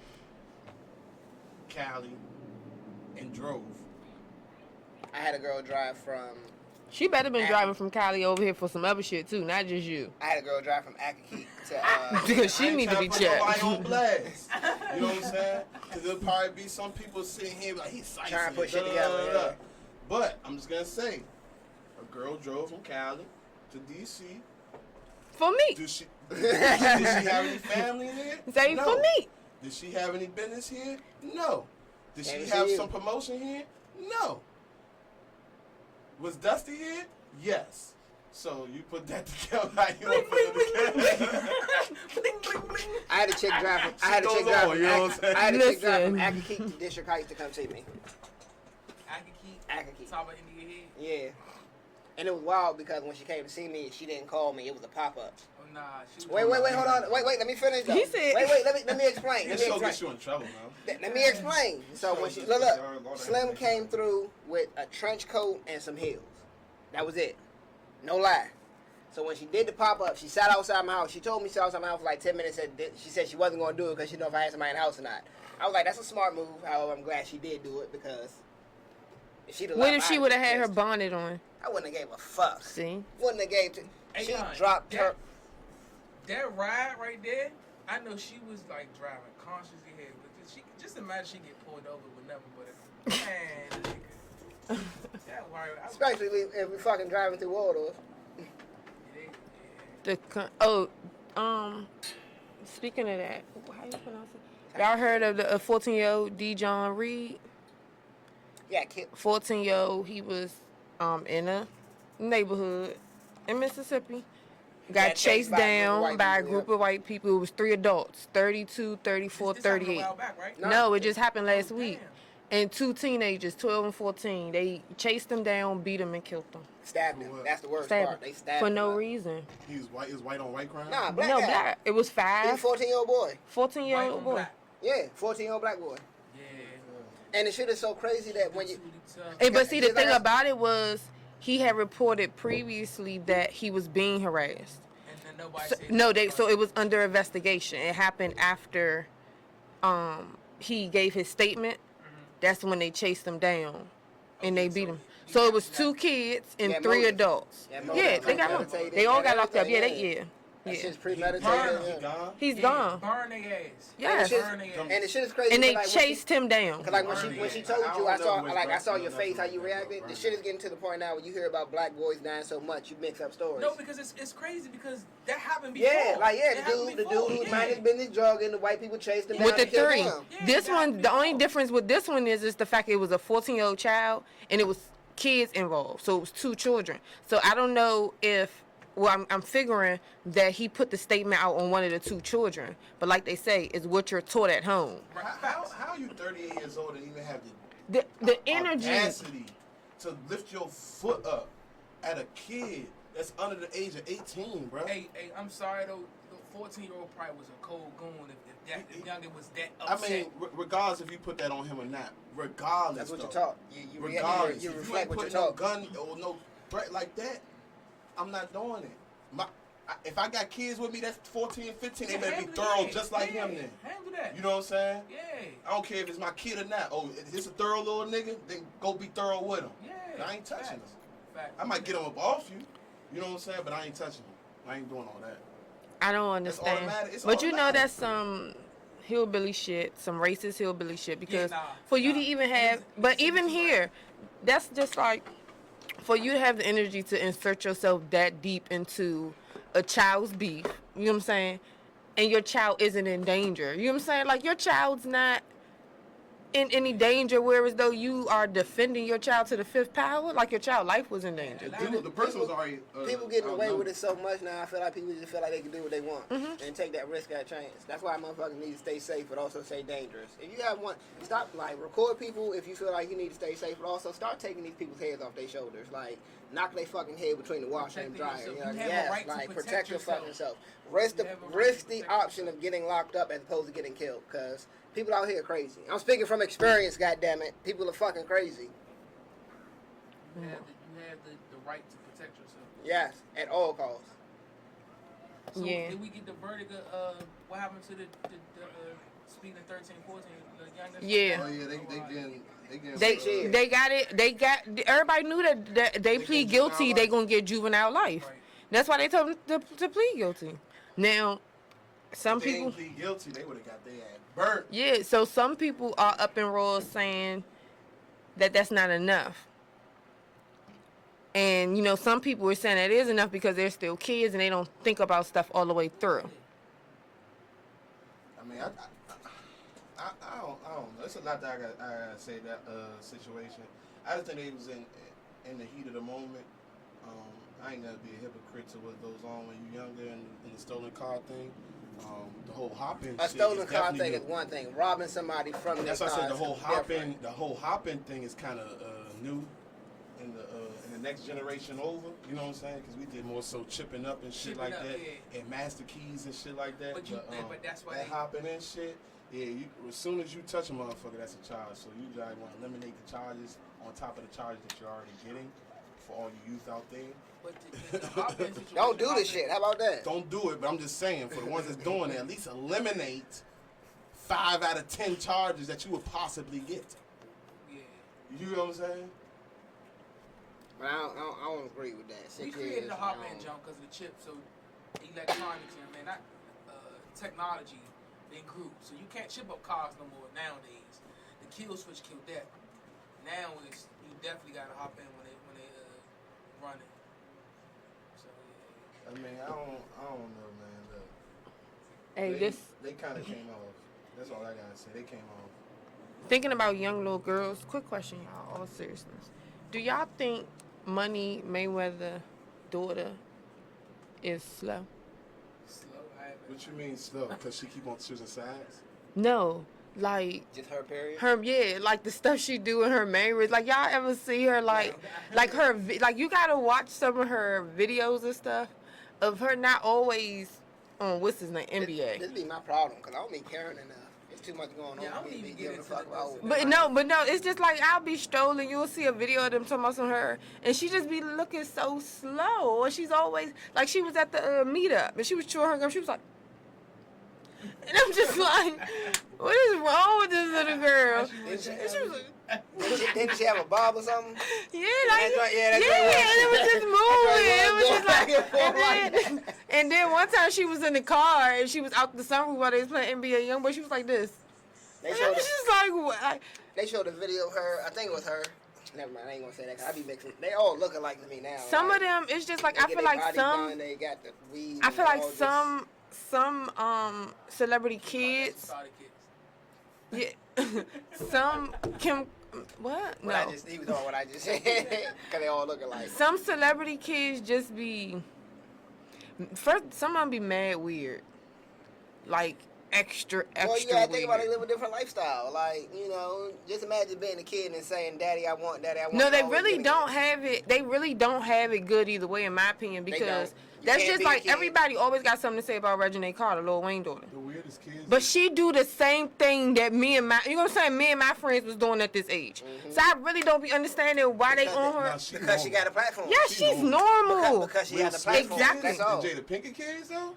Cali, and drove. I had a girl drive from. She better been driving from Cali over here for some other shit too, not just you. I had a girl drive from Akakeek to. Because she I ain't need to tryna be put checked. nobody on blast. You know what I'm saying? Because there'll probably be some people sitting here like, he's sightseeing. Trying to put shit together, yeah. But I'm just going to say, a girl drove from Cali to D.C. For me. Did she have any family there? Say No. for me. Did she have any business here? No. Did she Can't have see some you. promotion here? No. Was Dusty here? Yes. So you put that together. How you gonna put it together? Bling bling bling. I had a chick drive from. I had a She chick goes drive on, from. you know what I'm saying? I had a chick drive from Listen. Akakeek to District Heights to come see me. Akakeek. Top of India head. Yeah. And it was wild because when she came to see me, she didn't call me. It was a pop up. Oh nah. She was Wait, hold on. Wait, let me finish. Though. He said- Wait, let me explain. This Let me show explain. gets you in trouble, man. Let me explain. So when she look, Slim came through with a trench coat and some heels. That was it. No lie. So when she did the pop up, she sat outside my house. She told me she sat outside my house for like 10 minutes. She said she wasn't going to do it because she didn't know if I had somebody in the house or not. I was like, that's a smart move. However, I'm glad she did do it because if she'd have What left, if she I'd would have be had her pissed. bonnet on? I wouldn't have gave a fuck. See? Wouldn't have gave. Hey, She John, dropped her. That ride right there, I know she was like driving consciously here, but just imagine she get pulled over with nothing but a man, nigga. That wire, Especially if we fucking driving through Waldorf. Speaking of that, how you pronounce it? Y'all heard of the 14-year-old D. John Reed? Yeah, kid. 14-year-old, he was in a neighborhood in Mississippi. Got Got chased chased down by a people, group of white people. It was 3 adults, 32, 34, This happened a 38. while back, right? No, it just happened last Oh, week. damn. And 2 teenagers, 12 and 14, they chased them down, beat them, and killed them. Stabbed him. For what? That's the worst Stabbed part. them. They stabbed For him no up. reason. He was white. Is white on white crime? Nah, black No, guy. black. It was He's a 5, 14-year-old boy. 14-year-old White on boy. black. Yeah, 14-year-old black boy. Yeah. And the shit is so crazy that when you... Hey, but see, the Just thing like- about it was he had reported previously that he was being harassed. And then nobody So, said no, nothing so about it was under investigation. It happened after he gave his statement. That's when they chased him down and they Okay, beat so him. you So it got was that. 2 kids and Yeah, 3 motive. adults. Yeah, Yeah, motive. they got Premeditated. They all Yeah, got locked up. Yeah, everything, yeah. That Yeah. shit's He premeditated. gone. Yeah. He's Yeah, gone. Burn their ass. Yes. Burn their ass. And the shit is crazy. And they 'cause, like, chased him down. Cause like when Burn she it. told I you, don't I know saw which I saw burn your it. face how you Burn reacted. it. The shit is getting to the point now when you hear about black boys dying so much, you mix up stories. No, because it's crazy because that happened before. Yeah, like It the happened dude before, who yeah. minded his business drugging, the white people chased him down With the and killed 3, him. Yeah, this that one, happened the only before. difference with this one is the fact it was a 14-year-old child and it was kids involved. So it was 2 children. So I don't know if, well, I'm figuring that he put the statement out on one of the 2 children. But like they say, it's what you're taught at home. How are you 38 years old and even have the The energy. audacity to lift your foot up at a kid that's under the age of 18, bro? Hey, I'm sorry though. The 14-year-old probably was a cold goon if youngin was that I upset. mean, regardless if you put that on him or not, regardless, That's what you though, taught. You regardless, you if you reflect ain't what you putting no taught. gun or no threat like that, I'm not doing it. If I got kids with me that's 14, 15, they better be Handle thorough that. just like him Yeah, then. Handle that. You know what I'm saying? Yeah. I don't care if it's my kid or not. Oh, if it's a thorough little nigga, then go be thorough with him. Yeah. I ain't touching him. Fact. I might get him up off you. You know what I'm saying? But I ain't touching him. I ain't doing all that. I don't understand. automatic. It's But you know automatic. that's some hillbilly shit, some racist hillbilly shit. Because nah, for you to nah. even have, but even here, that's just like, for you to have the energy to insert yourself that deep into a child's beef, you know what I'm saying? And your child isn't in danger. You know what I'm saying? Like, your child's not in any danger where as though you are defending your child to the fifth power, like your child's life was in danger. The person was already. People getting away with it so much now. I feel like people just feel like they can do what they want and take that risk at a chance. That's why motherfuckers need to stay safe, but also stay dangerous. If you have one, stop like record people if you feel like you need to stay safe, but also start taking these people's heads off their shoulders. Like knock their fucking head between the washer and dryer. You know, like protect your fucking self. Risk the option of getting locked up as opposed to getting killed, because people out here are crazy. I'm speaking from experience, goddammit. People are fucking crazy. You have the right to protect yourself. Yes, at all costs. So Yeah. did we get the verdict of what happened to the speeding 13, 14, the young? Yeah. Oh yeah, they getting. They got it. They got everybody knew that they plead guilty. They gonna get juvenile life. Right. That's why they told them to plead guilty. Now, some If they people. didn't plead guilty, they would have got their ass burnt. Yeah, so some people are up in roars saying that that's not enough. And, you know, some people are saying that is enough because they're still kids and they don't think about stuff all the way through. I mean, I don't know. There's a lot that I gotta say that situation. I just think they was in the heat of the moment. I ain't gonna be a hypocrite to what goes on when you're younger and the stolen car thing. The whole hopping. A stolen car thing is one thing. Robbing somebody from That's their why I said car the is whole hopping thing is kind of new in the next generation over. You know what I'm saying? Because we did more so chipping up and shit Chipping like up, that, yeah. and master keys and shit like that. But that's why that hopping and shit. Yeah, as soon as you touch a motherfucker, that's a charge. So you guys want to eliminate the charges on top of the charges that you're already getting for all you youth out there. But the hopping situation, Don't do this shit. How about that? Don't do it, but I'm just saying, for the ones that's doing it, at least eliminate 5 out of 10 charges that you would possibly get. Yeah. You know what I'm saying? But I don't agree with that. We 6 created years, a hotman I don't- jump because of the chip, so electronics and not technology then grew. So you can't chip up cars no more nowadays. The kill switch killed that. Now is you definitely gotta hop in when they run it. So I mean, I don't know, man. Look, Hey, they kind of came off. That's all I gotta say. They came off. thinking about young little girls, quick question, y'all, all seriousness. Do y'all think Money Mayweather daughter is slow? slow. I haven't. What you mean slow? Because she keep on choosing sides? No. Like Just her period. like the stuff she do in her marriage. Like y'all ever see her like her like you gotta watch some of her videos and stuff of her not always on what's his name NBA. This be my problem because I don't be caring enough. It's too much going on. Yeah, I for don't me to even be get giving a into fuck the about. gossip. But no, it's just like I'll be strolling, you'll see a video of them talking about some her, and she just be looking so slow. Or she's always like she was at the meetup and she was chewing her gum. She was like, and I'm just like, what is wrong with this little girl? And she was like, Didn't she have a bob or something? yeah, like, That's right, yeah, that's yeah, right. and it was just moving. It was just like, Going and then one time she was in the car and she was out the sunroof while they was playing NBA Youngboy. She was like this. They And I showed, was just like, what? they showed a video of her. I think it was her. Never mind, I ain't gonna say that. 'Cause I be mixing. They all look alike to me now. Some like, of them, it's just like they I get feel their like body some. done, they got the weed. I feel and like all this- some celebrity kids. Started kids. Yeah, some Kim. What? What No. I just, he was doing what I just said. Because they all look alike. Some celebrity kids just be. First, some of them be mad weird, like extra Well, you gotta weird. think about it, they live a different lifestyle. Like, you know, just imagine being a kid and saying, Daddy, I want, Daddy, I want. No, they always really getting don't it. have it. They really don't have it good either way, in my opinion, They because don't. You that's can't just be a like kid. everybody always got something to say about Regina Carter, Lil Wayne daughter. The weirdest kids. But she do the same thing that me and my, you know what I'm saying, me and my friends was doing at this age. So I really don't be understanding why they on her. Nah, she Because she normal. got a platform. Yeah, she's normal. Because she Real has a slick platform. Exactly. That's all. The Jada Pinkett kids though?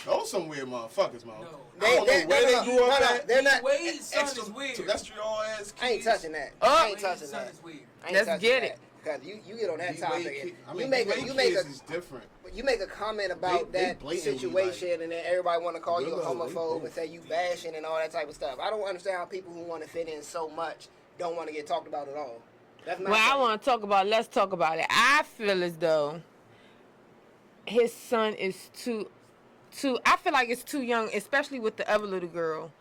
Those some weird motherfuckers, man. No. I don't know where they grew up at. They're not. Wade's son Extra is weird. terrestrial ass kids. I ain't touching that. Oh. I ain't Wade's touching son that. is weird. I ain't Let's touching get that. it. Because you get on that D-Wade topic. kid- I you mean, make D-Wade you make kids a is different. you make a comment about They that blatantly, situation, and then everybody want to call you a Willow, they homophobe both. and say you bashing and all that type of stuff. I don't understand how people who want to fit in so much don't want to get talked about at all. That's my Well, I thing. want to talk about, let's talk about it. I feel as though his son is too, I feel like it's too young, especially with the other little girl,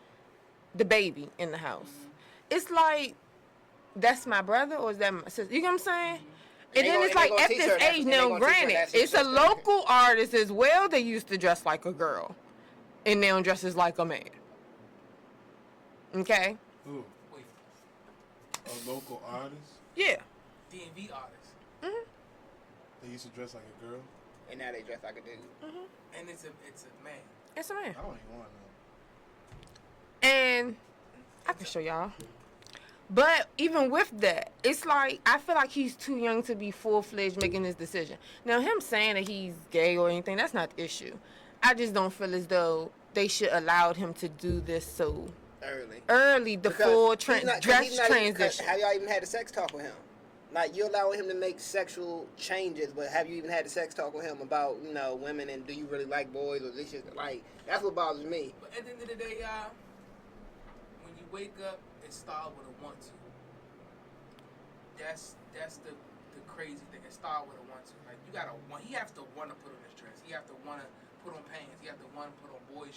the baby in the house. it's like, that's my brother or is that my sister? You know what I'm saying? And They then gonna- it's they like gonna at teach this her that- age they now, gonna teach her granted, that's it's a just local artist as well that used to dress like a girl and now dresses like a man. Okay? Who? Wait, A local artist? Yeah. DMV artist, They used to dress like a girl? And now they dress like a dude. and it's a man. It's a man. I don't even want to know. And I can show y'all. But even with that, it's like, I feel like he's too young to be full-fledged making this decision. Now, him saying that he's gay or anything, that's not the issue. I just don't feel as though they should allow him to do this so early, the Because full he's not- 'cause dress he's not even- transition. Have y'all even had a sex talk with him? Like, you allowing him to make sexual changes, but have you even had a sex talk with him about, you know, women and do you really like boys or this shit? Like, that's what bothers me. But at the end of the day, y'all, when you wake up, it starts with a want to. That's the crazy thing. It starts with a want to. Like, you gotta want. He has to want to put on his dress. He have to want to put on pants. He have to want to put on boy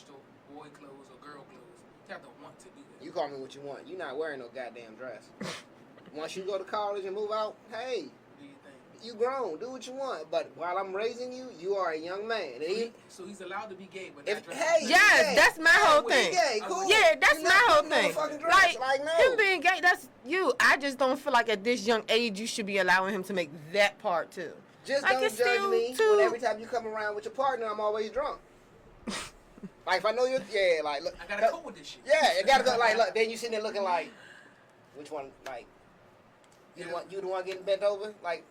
clothes or girl clothes. He have to want to do that. You call me what you want. You're not wearing no goddamn dress. Once you go to college and move out, hey, What do you think? you grown. Do what you want. But while I'm raising you, you are a young man. And So he's allowed to be gay, but if, not hey, dressing. Yes, gay. that's my whole Hey, thing. we gay, cool. Yeah, that's You're my not whole putting on a thing. fucking dress. Like, no. him being gay, that's you. I just don't feel like at this young age you should be allowing him to make that part too. Just Like, don't it's judge still me too- when every time you come around with your partner, I'm always drunk. Like, if I know you're, yeah, like, look. I gotta cope with this shit. Yeah, it gotta go, like, look, then you sitting there looking like, which one, like, you the one getting bent over? Like,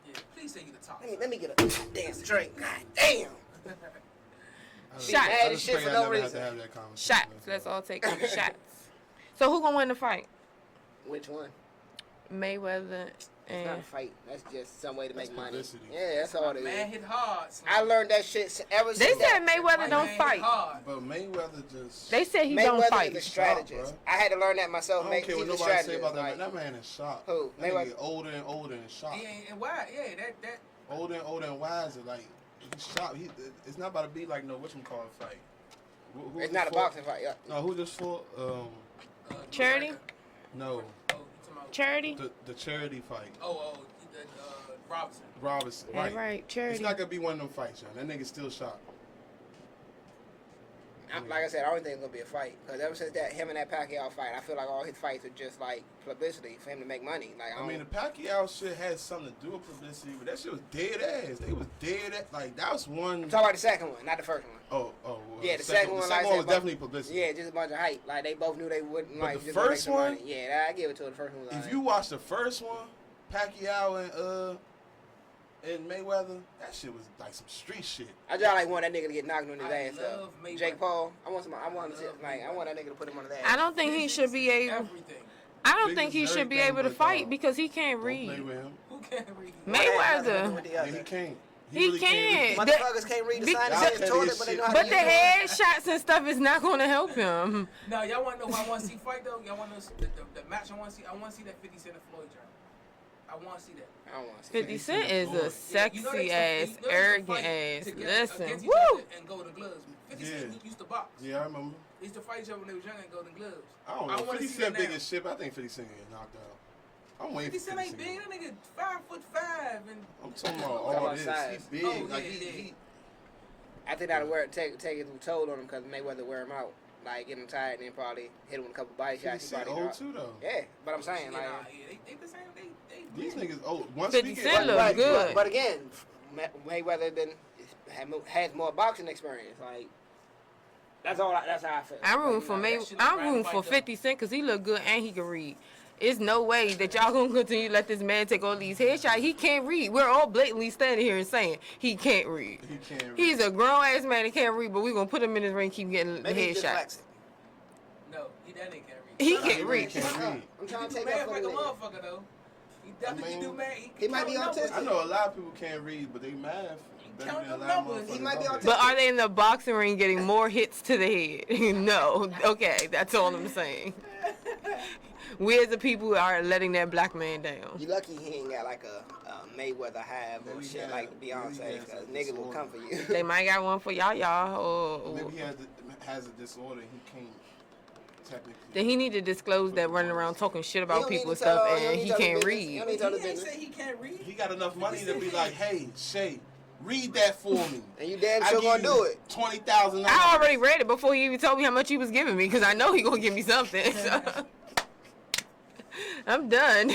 Yeah, please say you the top. let me get a damn drink. God damn. Shots. mad as shit for no reason. Have that conversation. Shots. Let's all take shots. So who gonna win the fight? Which one? Mayweather It's not a and fight. That's just some way to make money. publicity. Yeah, that's all it Man is. hit hard. son. I learned that shit ever they since said that. Mayweather Man don't hit fight. hard. But Mayweather just... They said he don't Mayweather fight. is a strategist. Shot, I had to learn that I myself. don't care what He's a nobody say strategist. about that Like, man. That man is shot. Who? That nigga Mayweather? get older and older and shot. And why? Yeah, that. Older and wiser. Like, he's shot. It's not about to be like no whatchamacallit fight. Who It's just not a fought? boxing fight. Yeah. No, who just fought? Charity? No, Oh, you talking about? Charity? the charity fight. Robinson. Robinson. Yeah, Right. right. Charity. It's not gonna be one of them fights, man. That nigga still shot. Like I said, I don't think it's gonna be a fight because ever since that him and that Pacquiao fight, I feel like all his fights are just like publicity for him to make money. Like I mean, the Pacquiao shit had something to do with publicity, but that shit was dead ass. They was dead ass. Like, that was one. I'm talking about the second one, not the first one. Oh. Yeah, the second one, The like I second one was said, definitely publicity. Yeah, just a bunch of hype. Like they both knew they wouldn't But like the just gonna make first some one? money. Yeah, I give it to the first one. Was If alright. you watch the first one, Pacquiao and Mayweather, that shit was like some street shit. I just like want that nigga to get knocked on his I ass though. love Mayweather. Jake Paul, I want that nigga to put him on his ass. I don't think he should be able. Everything. I don't Big think as he should be everything, able to but, fight dog, because he can't Don't play read. with him. Who can't read? Mayweather. Yeah, he can't. He really can't. read. Motherfuckers can't read the Be- sign Y'all that says can't toilet, read but they shit. know how But to the use it. headshots and stuff is not going to help him. No, y'all want to know who I want to see fight though? Y'all want to know the match I want to see? I want to see that 50 Cent and Floyd joint. I want to see that. I don't want to see 50 Cent is a sexy You know they ass, used to arrogant fight ass. together Listen, against each woo! other and golden gloves. 50 Cent Yeah. used to box. Yeah, I remember. They used to fight each other when they was young and golden gloves. I don't know. wanna 50 see Cent that big now. as shit, but I think 50 Cent get knocked out. I'm waiting 50 for Cent 50 ain't Cent. big. That nigga 5'5" and I'm talking about Talking all about this. size. He big. Oh, like, yeah, he I think that'll take it toll on him because Mayweather wear him out. Like, get him tired and then probably hit him with a couple body 50 shots. He Cent probably old drop. too, though. Yeah, but I'm saying, like, they the same. These niggas old. Once 50 we get Cent look like, good. But again, Mayweather has more boxing experience. Like, that's all. That's how I feel. I'm rooting for that shit look I'm right rooting fight for though. 50 Cent because he look good and he can read. It's no way that y'all gonna continue to let this man take all these headshots. He can't read. We're all blatantly standing here and saying he can't read. He can't read. He's a grown ass man that can't read, but we're gonna put him in his ring, keep getting Maybe he's headshots. dyslexic. No, that nigga can't read. He He can't really read. can't read. I'm He trying do to take math that for like the a nigga. motherfucker though. He definitely mean, do math. he might be count numbers. autistic. I know a lot of people can't read, but they math. better count than a them lot of numbers. He motherfuckers might be out there. But are they in the boxing ring getting more hits to the head? No. Okay, that's all I'm saying. We as a people are letting that black man down. You lucky he ain't got like a Mayweather have or Maybe shit he like has- Beyonce, maybe he has because a niggas will disorder. come for you. They might got one for y'all, or Maybe he has a disorder. He can't Technically. then he need to disclose that running around talking shit You about don't need people and to tell stuff, all- you don't and need he to tell can't the business. You read. don't need to tell the He ain't business. say he can't read. He got enough money to be like, hey, Shay, read that for me. And you damn sure gonna do it. $20,000. I already read it before he even told me how much he was giving me, because I know he gonna give me something. So. I'm done.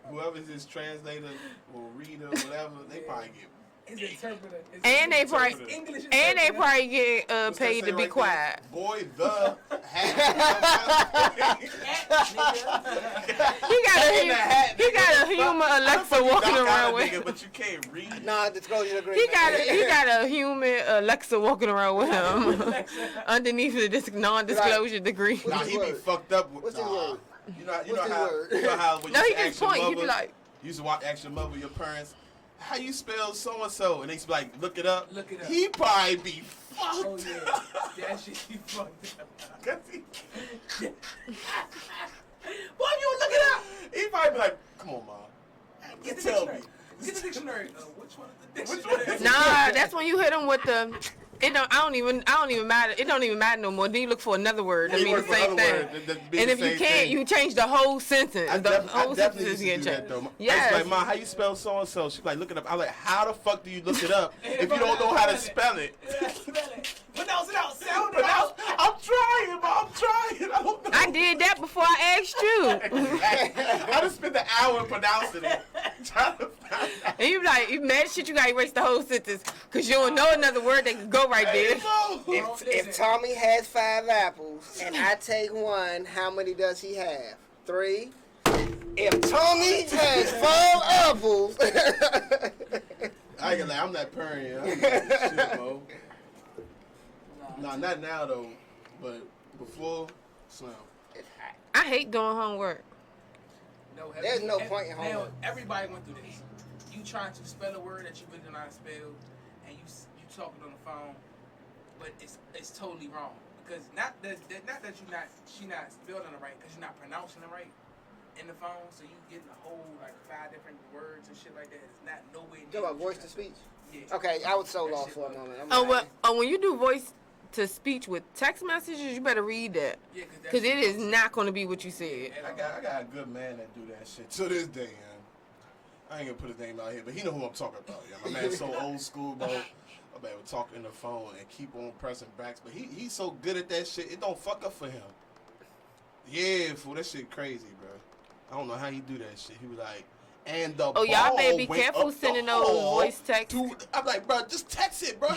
Whoever's his translator or reader or whatever, they probably get. His interpreter. His And they English probably English and they interpreter. probably get What's that paid say to be right quiet. there? Boy, the hat. He got In the hat, he nigga. got a human Alexa walking Knock out around a with. nigga, but you can't read. Nah, disclosure agreement. He got a human Alexa walking around with him underneath the non-disclosure degree. What's Nah, his he be word? fucked up with. What's his nah. word? You know What's his how word? you know how when No, you he used to just ask your point. He be mother, like, you used to ask your mother, your parents, how you spell so and so, and they used to be like, look it up. Look it up. He probably be fucked. Oh yeah, that shit he fucked up. 'Cause he, Boy, you look it up. he probably be like, come on, mom, Get the tell me. dictionary. Get the dictionary. Which one is the Which one dictionary? is nah, that's when you hit him with the. I don't even matter. It don't even matter no more. Then you look for another word that He means work the for same other thing. words that be And the if you same can't, thing. you change the whole sentence. I The whole definitely sentence is used to getting do that changed. though. Yes. I was like, Mom, how you spell so and so? She's like, look it up. I'm like, how the fuck do you look it up if you don't know how to spell it? Pronounce it out. Sound But it out. I'm trying, Mom. I'm trying. I don't know. I did that before I asked you. I just spent an hour pronouncing it. Trying to find out. And you be like, you mad shit, you gotta erase the whole sentence. Because you don't know another word that can go right there. Hey, Mo. If Tommy has 5 apples and I take 1, how many does he have? 3. If Tommy has 5 apples, I ain't gonna lie, I'm not purring. I'm not shit, Mo. Nah, not now though. But before, slam. it's hot. I hate doing homework. No, There's no point in now, homework. everybody went through this. You trying to spell a word that you really don't know how to spell, and you talking on the phone, but it's totally wrong because not that she not spelling it right because you're not pronouncing it right in the phone, so you getting a whole like 5 different words and shit like that. It's not no way. You talking about voice to speech? Yeah. Okay, I was so That lost shit for a was- moment. When you do voice to speech with text messages, you better read that. Yeah, Because it is not going to be what you said. I got a good man that do that shit to this day, man. I ain't gonna put his name out here, but he know who I'm talking about. Yeah, my man's so old school, bro. My man would talk in the phone and keep on pressing backs, but he's so good at that shit. It don't fuck up for him. Yeah, fool, that shit crazy, bro. I don't know how he do that shit. He was like, and the Oh, y'all ball better be went careful up the sending those hall voice texts. I'm like, bro, just text it, bro.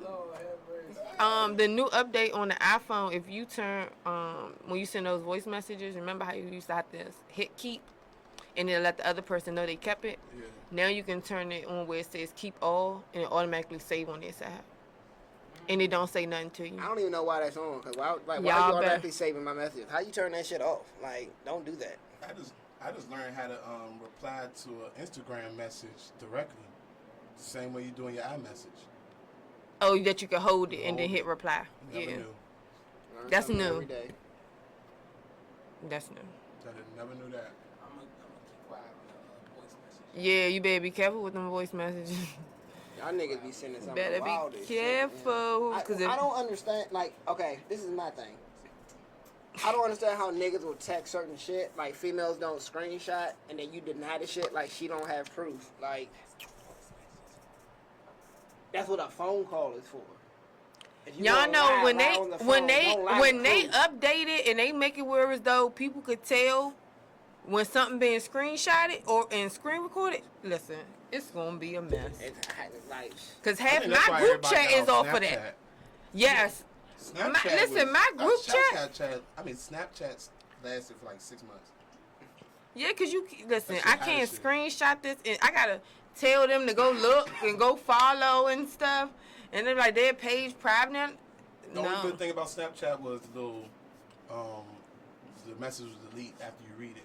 Lord have mercy. The new update on the iPhone, if you turn, when you send those voice messages, remember how you used to have to hit keep and then let the other person know they kept it? Yeah. Now you can turn it on where it says keep all and it automatically save on their side. And it don't say nothing to you. I don't even know why that's on. Cause why Y'all you better- automatically saving my message? How you turn that shit off? Like, don't do that. I just learned how to reply to an Instagram message directly. Same way you doing your iMessage. Oh, that you can hold it and then Hold hit it. reply. Never Yeah, knew. Learn That's something new. Every day. that's new. Never knew that. I'm gonna keep quiet on the voice message. Yeah, you better be careful with them voice messages. Y'all niggas be sending something Better wild be as shit, careful. man. 'Cause I don't understand. Like, okay, this is my thing. I don't understand how niggas will text certain shit. Like, females don't screenshot and then you deny the shit like she don't have proof. Like, that's what a phone call is for. If you Y'all gonna know lie, when lie they on the when phone, they don't lie when with they proof. update it and they make it where as though people could tell when something being screenshotted or and screen recorded. Listen, it's gonna be a mess. It's like, Cause I half think that's my why group everybody chat got is off of that. Snapchat. Yes. Snapchat listen, my group Snapchat lasted for like 6 months. Yeah, cause you listen. That shit I hot can't as shit. screenshot this, and I gotta tell them to go look and go follow and stuff. And they're like, their page private now. The only No. good thing about Snapchat was the little, the message was delete after you read it.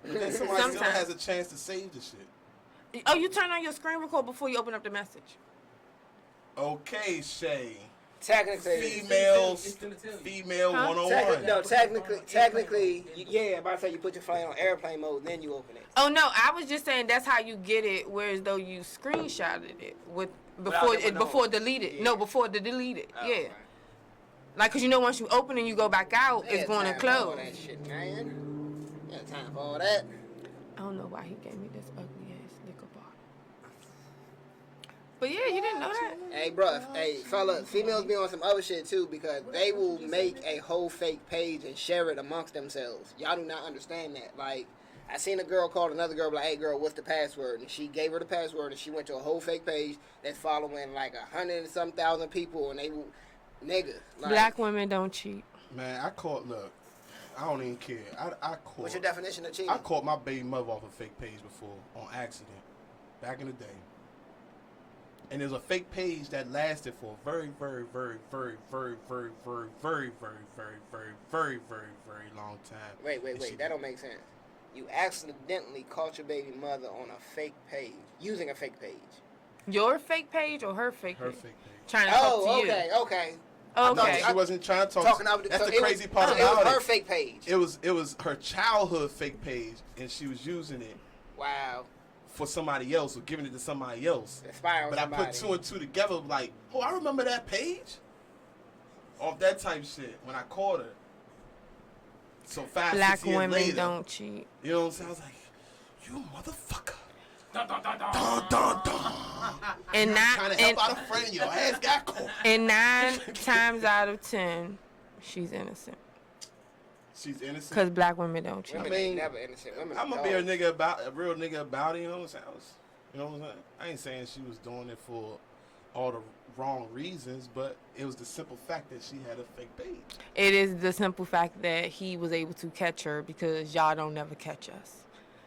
But then somebody still Sometimes. has a chance to save the shit. Oh, you turn on your screen record before you open up the message. Okay, Shay. technically, Females, It's gonna tell you. female Huh? 101. No, technically, yeah. About to say you put your phone on airplane mode, then you open it. Oh no, I was just saying that's how you get it. Whereas though you screenshotted it with before them on the before home. deleted. Yeah. No, before the deleted. Oh, Yeah. okay. Like, cause you know once you open and you go back out, They it's had going to time for all close. that shit, man. You got time for all that. I don't know why he gave me this ugly ass liquor bottle. But yeah, you didn't know that. Hey, bruh, hey, fella, females be on some other shit too because they will make a whole fake page and share it amongst themselves. Y'all do not understand that. Like, I seen a girl call another girl like, "Hey, girl, what's the password?" And she gave her the password, and she went to a whole fake page that's following like 100 and some thousand people, and they will, nigga. Like, Black women don't cheat. Man, look, I don't even care. I caught. what's your definition of cheating? I caught my baby mother off a fake page before on accident, back in the day. And there's a fake page that lasted for a very, very, very, very, very, very, very, very, very, very, very, very, very, very long time. Wait, that don't make sense. You accidentally caught your baby mother on a fake page, using a fake page. Your fake page or her fake Her page? fake page. Trying to talk to you. okay. Okay. She wasn't trying to talk. Talking out That's so the crazy part it about was her it. fake page. It was her childhood fake page, and she was using it Wow. for somebody else or giving it to somebody else. Inspiring But somebody. I put two and two together, like, oh, I remember that page. Off that type shit when I caught her. So 5, Black 6 years women later, don't cheat. you know what I'm saying? I was like, you motherfucker. Dun, dun, dun, dun. Dun, dun, dun. And Trying to help out a friend, your ass got caught. and 9 times out of 10, she's innocent. She's innocent. Cause black women don't cheat. Women ain't never innocent. Women I'm gonna are be a dogs. real nigga about it, you know what I'm saying? You know what I'm saying? I ain't saying she was doing it for all the wrong reasons, but it was the simple fact that she had a fake page. It is the simple fact that he was able to catch her because y'all don't never catch us.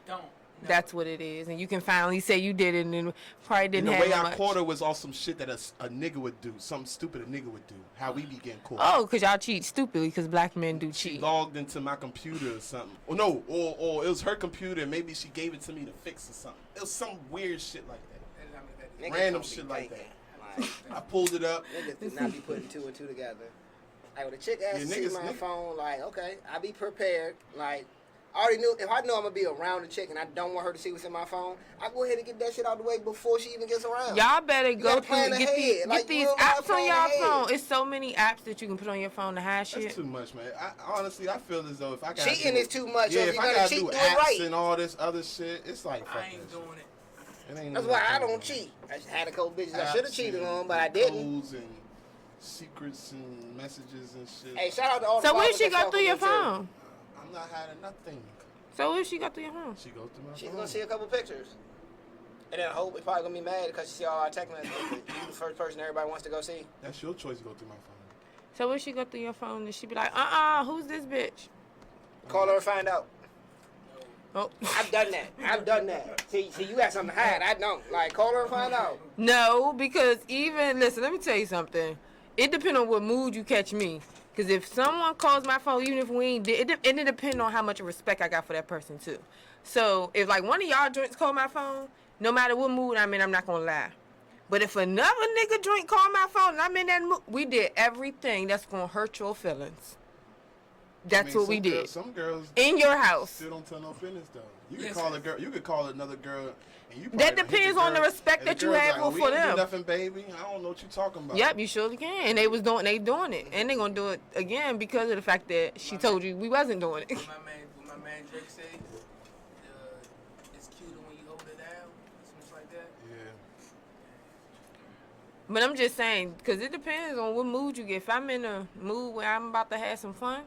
Don't. That's what it is, and you can finally say you did it, and probably And didn't the have way I much. caught her was on some shit that a nigga would do, something stupid a nigga would do. How we be getting caught. Oh, cause y'all cheat stupidly, cause black men do She cheat. logged into my computer or something. Or no, or it was her computer and maybe she gave it to me to fix or something. It was some weird shit like that. Niggas Random don't be shit like that. thinking. Like, I pulled it up. niggas do not be putting two and two together. Like when a chick asks Yeah, to see niggas- my niggas- phone, like, okay, I be prepared. Like, I already knew if I know I'm gonna be around the chick and I don't want her to see what's in my phone, I go ahead and get that shit out the way before she even gets around. Y'all better go gotta through plan get these ahead. Like, these real life apps on plan y'all ahead. phone. It's so many apps that you can put on your phone to hide That's shit. too much, man. Honestly, I feel as though if I got Cheating is too much. Yeah, So if if I you're gotta gonna do cheat, do apps it right. and all this other shit, it's like fuck I ain't that shit. doing it. It ain't That's even why I fun, don't man. cheat. I just had a couple bitches I Apps should have cheated and on, but I didn't. codes and secrets and messages and shit. Hey, shout out to all the So when fathers she that go fuck through with your me, too. phone? I'm not hiding nothing. So if she go through your phone? She goes through my She's phone. gonna see a couple pictures. And then Hope is probably gonna be mad because she see all our text messages. But you the first person everybody wants to go see. That's your choice to go through my phone. So when she go through your phone, and she be like, who's this bitch? Call her and find out. Oh. I've done that. See, you got something to hide. I don't. Like, call her and find out. No, because listen, let me tell you something. It depends on what mood you catch me. Because if someone calls my phone, even if we ain't, it depends on how much respect I got for that person, too. So if, like, one of y'all joints call my phone, no matter what mood I'm in, I'm not going to lie. But if another nigga joint call my phone and I'm in that mood, we did everything that's going to hurt your feelings. That's what we did. Some girls In your house. still don't tell no business though. You Yes. could call a girl. You could call another girl, and you. That probably gonna hit depends on the girl, respect and that the you girl's have like, for we ain't do them. nothing, baby. I don't know what you talking about. Yep, you surely can. And they doing it. And they gonna do it again because of the fact that she told you we wasn't doing it. What my man Drake say, it's cuter when you hold it down. Something like that. Yeah. But I'm just saying, because it depends on what mood you get. If I'm in a mood where I'm about to have some fun,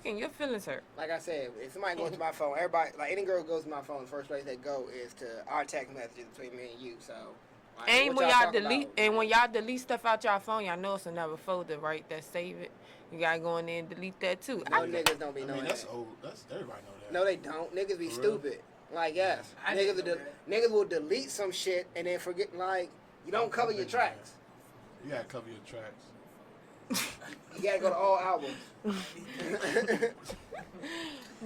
your feelings hurt. Like I said, if somebody goes to my phone, everybody, like any girl goes to my phone, the first place they go is to our text messages between me and you. So, like, And what when y'all talking delete, about? and when y'all delete stuff out y'all phone, y'all know it's another folder, right? That save it. You gotta go in there and delete that too. No niggas don't be I knowing mean, that's that. old. That's everybody know that. No, they don't. Niggas be For real? stupid. Like, yes. I Niggas didn't will, know that. niggas will delete some shit and then forget, like, you don't cover your tracks. You gotta cover your tracks. You gotta go to all albums.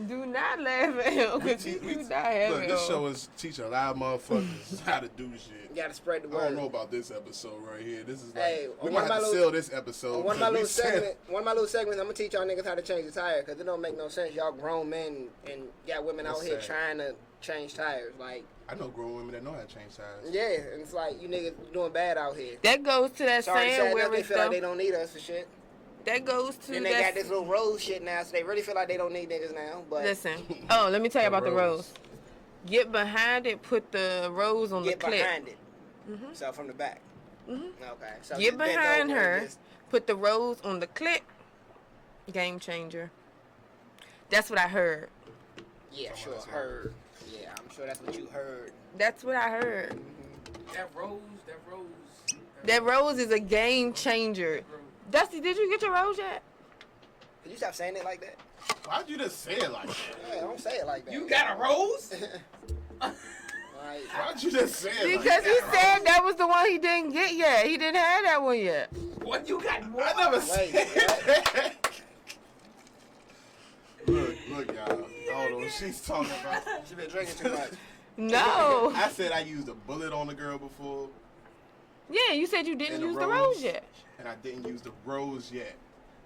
Do not laugh at him, because you do not have Look, it this on. show is teaching a lot of motherfuckers how to do shit. You gotta spread the I word. don't know about this episode right here. This is like Hey, we on might one of my have to little- sell this episode. On one of my because little we said- segments, I'm gonna teach y'all niggas how to change the tire because it don't make no sense. Y'all grown men and got women out That's here sad. trying to change tires. Like, I know grown women that know how to change tires. yeah, and it's like, you niggas doing bad out here. That goes to that Sorry to saying say, where they it's feel like they don't need us for shit. that goes to Then they got this little rose shit now, so they really feel like they don't need niggas now. But Listen. Oh, let me tell you The about the rose. rose. Get behind it, put the rose on get the clip. behind it. So from the back. Okay. So Get just bent behind over her, and just- put the rose on the clip. Game changer. That's what I heard. Yeah, sure. Heard. Yeah, I'm sure that's what you heard. That's what I heard. That rose. That rose is a game changer. Dusty, did you get your rose yet? Can you stop saying it like that? Why'd you just say it like that? Yeah, don't say it like that. You got a rose? Like, Why'd you just say it like Because that? he said that was the one he didn't get yet. He didn't have that one yet. What you got? I never Wait, said that. Look, y'all. Hold on, she's talking about. she been drinking too much. No. I said I used a bullet on the girl before, Yeah, you said you didn't and a use the rose yet. and I didn't use the rose yet.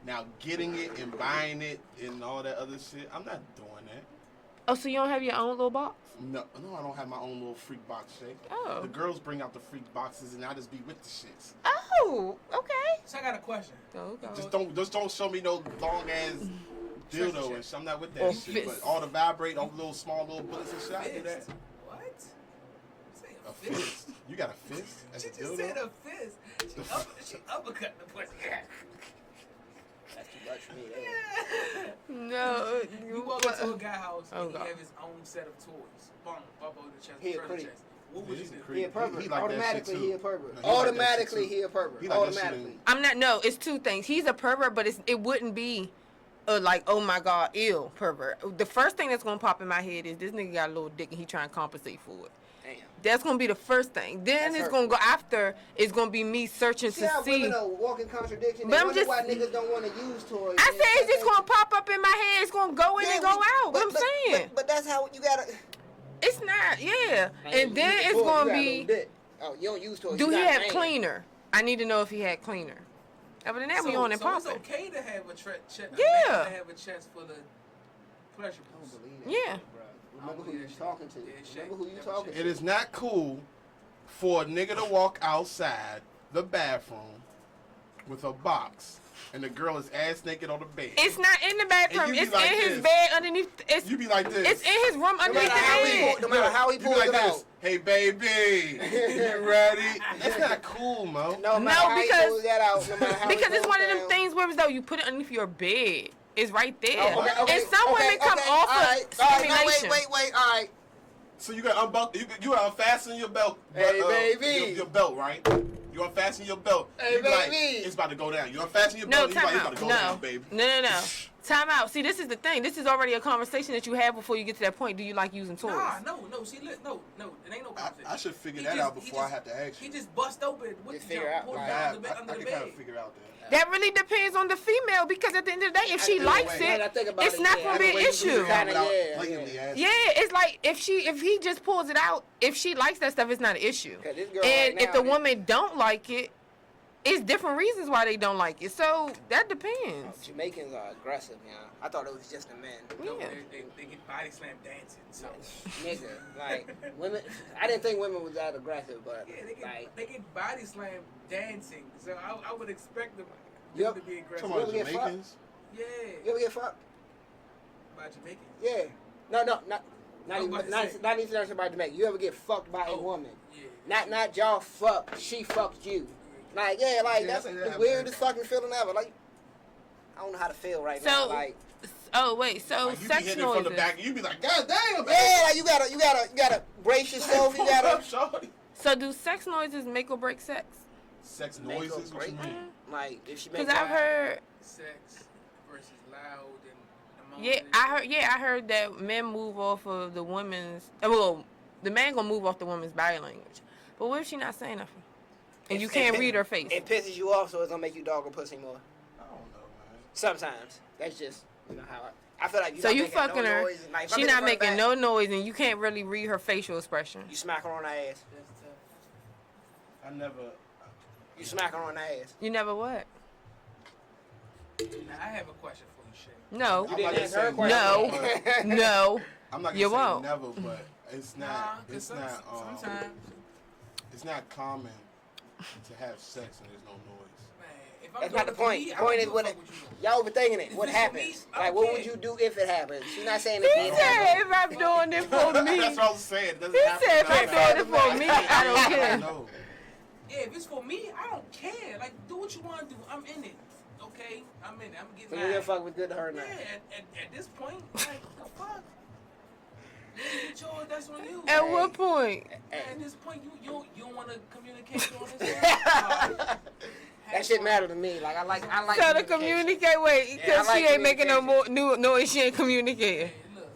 Now getting it and buying it and all that other shit, I'm not doing that. Oh, so you don't have your own little box? No, I don't have my own little freak box shit. Oh. The girls bring out the freak boxes and I just be with the shits. Oh, okay. So I got a question. Okay. Just don't show me no long ass dildo and shit. I'm not with that Or shit. fist. But all the vibrate, all the little small little bullets and shit, I do that. Fist. What? Say A fist? You got a fist? That's She a just dildo? said a fist. She uppercut the pussy. That's too much for me. There. No. You walk into a guy's house Oh, and he God. have his own set of toys. Boom, up over the chest, He a front of the creep. chest. What would you He's a do? creep. He a pervert. He like that shit Automatically, too. he a pervert. No, he like that shit Automatically, too. he a pervert. He like that shit Automatically. in- I'm not. No, it's two things. He's a pervert, but it wouldn't be like, oh my God, ill pervert. The first thing that's gonna pop in my head is this nigga got a little dick and he trying to compensate for it. Damn. That's gonna be the first thing. Then That's it's gonna hurtful. go after. It's gonna be me searching See to how see. women are walking contradiction? But They I'm wonder just- why niggas don't want to use toys. I and said it's just stuff. gonna pop up in my head. It's gonna go in and go out. What I'm saying. But that's how you gotta. It's not. Yeah. Hey, And then you it's full, gonna you got a be. little dick. Oh, you don't use toys. Do you he got a have man. cleaner? I need to know if he had cleaner. Other than that, we on and so it's popping. okay to have a chest. Yeah. To have a chest for the pleasure I boost. don't believe that Yeah. shit, bro. Remember who you talking to. Yeah, shit. Remember who you Never talking shit. to. It is not cool for a nigga to walk outside the bathroom with a box and the girl is ass naked on the bed. It's not in the bathroom. And you be It's like in his this. bed underneath. It's You be like this. It's in his room No underneath matter how the he bed. pull, no matter how he You be pulls like it this. out. Hey baby, you ready? That's not cool, Mo. No matter No, how because- he pulls that out. No matter how Because he it's pulls one of them down. things where it's though you put it underneath your bed. It's right there. Oh, okay, And some women come off all of right, all right, no, stimulation. wait, all right. So you got unbuckle. You got unfasten your belt. Hey, baby. Your belt, right? You unfasten your belt. Hey, you be like, baby. it's about to go down. You unfasten your No, belt. You time like, it's out. about to go No. down, baby. No. Time out. See, this is the thing. This is already a conversation that you have before you get to that point. Do you like using toys? Nah, no. See, look, no. It ain't no conversation. I should figure He that just- out before I have to ask He you. just bust open with Just the figure jump, out, pull it like, out I the bed, under can the kind bed. of figure out that. That really depends on the female because at the end of the day, if she Either likes way, it, I think about it's it, not yeah. gonna be Either an way, you do issue. it kinda, Without yeah, blatantly yeah. asking. Yeah, it's like if he just pulls it out, if she likes that stuff, it's not an issue. 'Cause this girl And right if now the is- woman don't like it, it's different reasons why they don't like it. So that depends. Jamaicans are aggressive, man. I thought it was just the men. No, Yeah. they get body slam dancing. So Nigga, like women. I didn't think women was that aggressive, but yeah, they like get body slam dancing. So I would expect them Yep. to be aggressive. Come on, You ever get Jamaicans. you Yeah, ever get fucked? by Jamaicans. Yeah. No, not I was even about to not say. not even talking about Jamaica. You ever get fucked by a Oh, woman? Yeah. Not y'all fuck. She fucked you. Like yeah, like Yeah, that's I say that the happens. weirdest fucking feeling ever. Like I don't know how to feel right now. So- Like Oh wait, so Like, you be sex hitting it from the noises. back and you be like, God damn, yeah, like you gotta brace yourself. You gotta Shorty. So do sex noises make or break sex? Sex Make or noises, what you break. mean? like if she makes. Because I've heard, Sex versus loud and I heard that men move off of the women's. Well, the man gonna move off the woman's body language. But what if she not saying nothing? And you can't read her face. It pisses you off, so it's gonna make you dog or pussy more. I don't know, man. Sometimes that's just how I feel like. So not you making fucking no her. noise. Like, if She I'm in not front of making back, no noise, and you can't really read her facial expression. You smack her on the ass. That's tough. I never. You smack her on the ass. You never what? Now I have a question for you, Shay. No. You I'm didn't not answer her gonna say question. No. No. I'm not You gonna say won't. never, but It's Nah, not. 'cause It's not. sometimes, It's not common to have sex and there's no noise. man, if I'm That's doing not the it for point. me, The I point don't is give a what fuck what you do. y'all overthinking it. If What it's for happens? me, I Like, don't what care. would you do if it happens? She's not saying He if it said happens. if I'm doing it for me. That's what I was saying. It doesn't He have to said if be I'm about doing it for me, I don't care. No. Yeah, if it's for me, I don't care. Like, do what you want to do. I'm in it. Okay? I'm in it. I'm So getting you gonna mad. fuck with good to her Yeah, now? at this point, like, the fuck? You get yours, that's on you. At Hey. what point? At this point, you don't want to communicate on this. That shit matter to me. Like I like. Tell her communicate. Wait, Yeah, I because like she ain't making no more communication. new noise. She ain't Hey, communicating. look,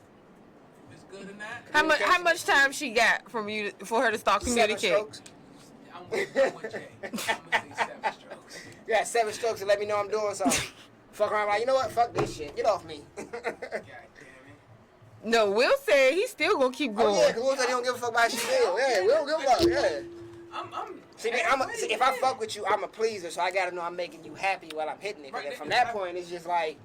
if it's good or not, How much time she got from you for her to start 7 communicating? strokes. I'm with Jay. I'm gonna say 7 strokes. You got 7 strokes and let me know I'm doing something. Fuck around like, you know what? Fuck this shit. Get off me. God damn it. No, Will said he's still gonna keep Oh going. yeah, because Will said he don't give a fuck about shit. Yeah, we don't give a fuck. Yeah. See, if I fuck with you, I'm a pleaser, so I gotta know I'm making you happy while I'm hitting it. 'Cause Right, from if that I- point, it's just like,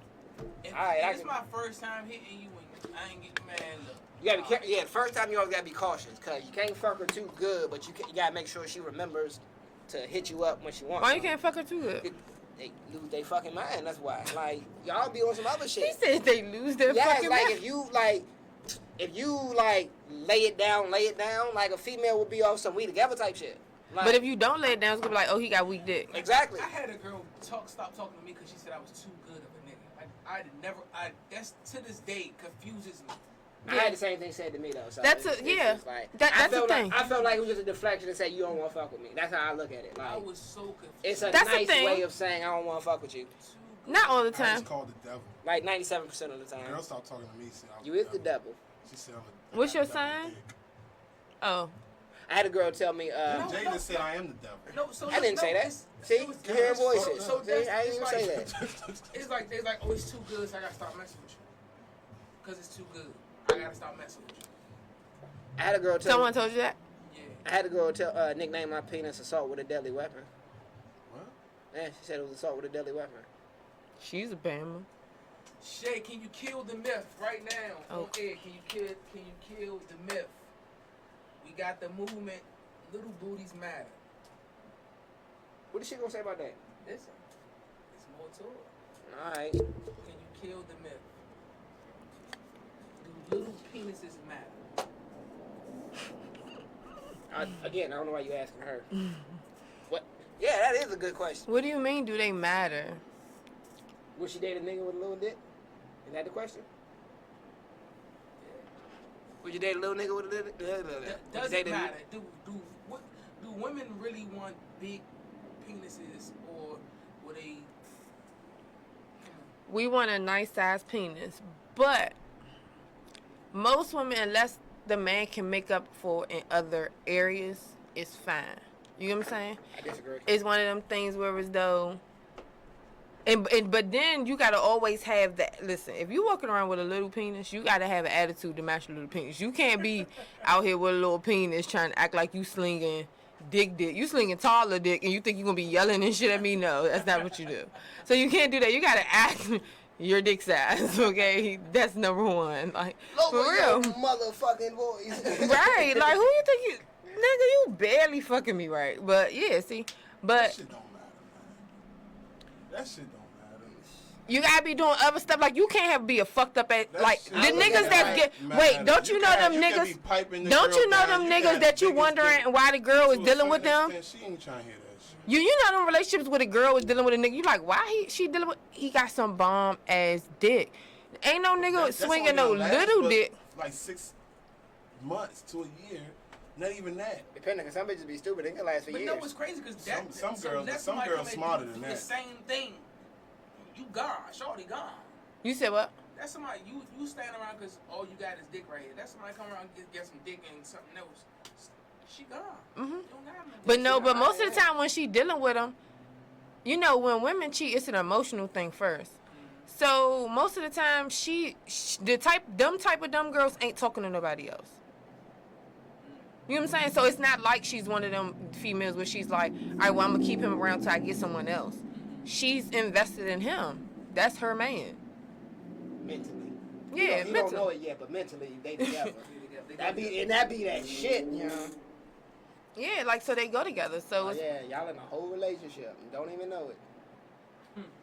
If, Alright, I if it's can- my first time hitting you and I ain't getting mad, look. you gotta be careful. Yeah, the first time you always gotta be cautious, cause you can't fuck her too good, but you gotta make sure she remembers to hit you up when she wants. Why you something. can't fuck her too good? They lose their fucking mind. That's why. Like y'all be on some other He shit. said they lose their Yeah, fucking like mind. if you lay it down, like a female would be off some we together type shit. Like, But if you don't lay it down, it's gonna be like, oh, he got weak dick. exactly. I had a girl stop talking to me because she said I was too good of a nigga. That's to this day confuses me. I had the same thing said to me though. So That's it's just like, that's the thing. I felt like it was just a deflection to say you don't want to fuck with me. That's how I look at it. I Like was so confused. it's a That's the nice thing. way of saying I don't want to fuck with you. Too good. Not all the I was time. called the devil. Like 97% of the time. Girl stopped talking to me. Said I was You is the devil. She said I'm a What's your devil sign? dick. Oh, I had a girl tell me. No. Jada said I am the devil. No, so I didn't say that. See, it was- you hear that's voices. fucked up. See, I didn't it's even like- say that. It's like, oh, it's too good, so I gotta stop messing with you. Cause it's too good, I gotta stop messing with you. I had a girl tell someone me. told you that? Yeah. I had a girl nickname my penis assault with a deadly weapon. What? Yeah, she said it was assault with a deadly weapon. She's a Bama. Shay, can you kill the myth right now? On Okay. air, can you kill the myth? We got the movement. Little booties matter. What is she gonna say about that? Listen, it's more to it. All right. Can you kill the myth? Do little penises matter? Again, I don't know why you asking her. What? Yeah, that is a good question. What do you mean? Do they matter? Would she date a nigga with a little dick? Is that the question? Would you date a little nigga with a little dick? Does it matter? Do women really want big penises, or would they? We want a nice size penis, but most women, unless the man can make up for in other areas, it's fine. You know what I'm saying? I disagree. It's one of them things where as though, but then you gotta always have that. Listen, if you walking around with a little penis, you gotta have an attitude to match your little penis. You can't be out here with a little penis trying to act like you slinging dick. You slinging taller dick, and you think you gonna be yelling and shit at me? No, that's not what you do. So you can't do that. You gotta act your dick size, okay? That's number one. Like for real, Motherfucking voice. right? Like who you think you, nigga? You barely fucking me right, but yeah, see, That but. shit don't matter, man. That shit don't matter. You gotta be doing other stuff. Like you can't be a fucked up at That like shit the don't niggas that matter. get. Wait, don't you know them You can be niggas? piping the Don't girl you know down. them You niggas got that you niggas wondering that- why the girl is to a dealing with certain them? extent, She ain't trying to hear that shit. You know them relationships where the girl was dealing with a nigga. You like why she dealing with? He got some bomb ass dick. Ain't no nigga That's swinging only no gonna last little for, dick. Like 6 months to a year. Not even that. Depending, cause some bitches be stupid. They can last for But years. no, it's crazy because Some girls smarter than The that. same thing. You gone, shorty gone. You said what? That's somebody you stand around because all you got is dick right here. That's somebody come around and get some dick and something else. She gone. Mhm. You don't got no But dick. no, She but gone. most of the time when she dealing with them, you know, when women cheat, it's an emotional thing first. So most of the time, them type of dumb girls ain't talking to nobody else. You know what I'm saying? So it's not like she's one of them females where she's like, all right, well, I'm gonna keep him around till I get someone else. She's invested in him. That's her man. Mentally. You Yeah, don't mental. know it yet, but mentally they together. They that be that shit, you know. Yeah, like so they go together. So Oh, it's, yeah, y'all in a whole relationship and don't even know it.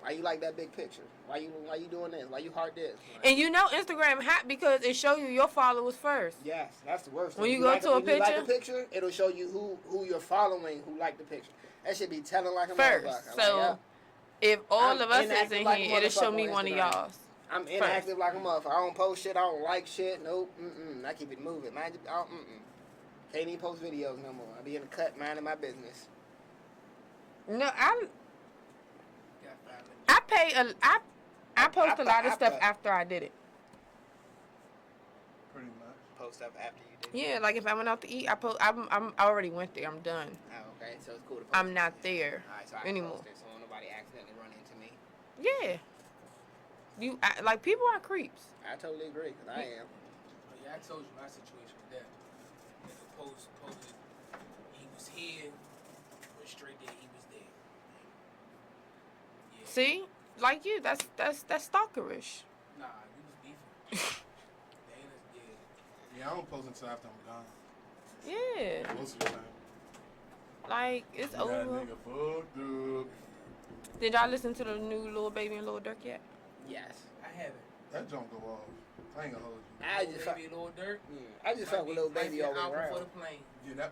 Why you like that big picture? Why you doing this? Why you heart this? Like, and you know Instagram hot because it show you your followers first. yes, that's the worst. When thing. you go to a when you like a picture? picture, it'll show you who you're following who like the picture. That should be telling like a First, motherfucker. so Like, if all I'm of us is inactive in like a here, it'll show motherfucker me on one of Instagram. y'all's. I'm inactive like a motherfucker. I don't post shit. I don't like shit. Nope. I keep it moving. Mind you, can't even post videos no more. I be in the cut minding my business. No, I post a lot of stuff after I did it. Pretty much. Post up after you did. Yeah, like if I went out to eat, I already went there. I'm done. Oh, okay. So it's cool to post. I'm not there Alright, so I can anymore. post it so nobody accidentally run into me. Yeah. Like people are creeps. I totally agree, because I am. Oh, yeah, I told you my situation with that. Nigga posted, he was here, went straight there, he was there. Yeah. See, like you, that's stalkerish. Nah, we was beefing. Yeah, I don't post until after I'm gone. Yeah, Most of the time. like it's That over. nigga fucked up. Did y'all listen to the new Lil Baby and Lil Durk yet? Yes. I haven't. That don't go off. I ain't gonna hold you. I just fuck. Baby, Lil Durk. I just fuck with little baby all the way For around. the plane. Yeah,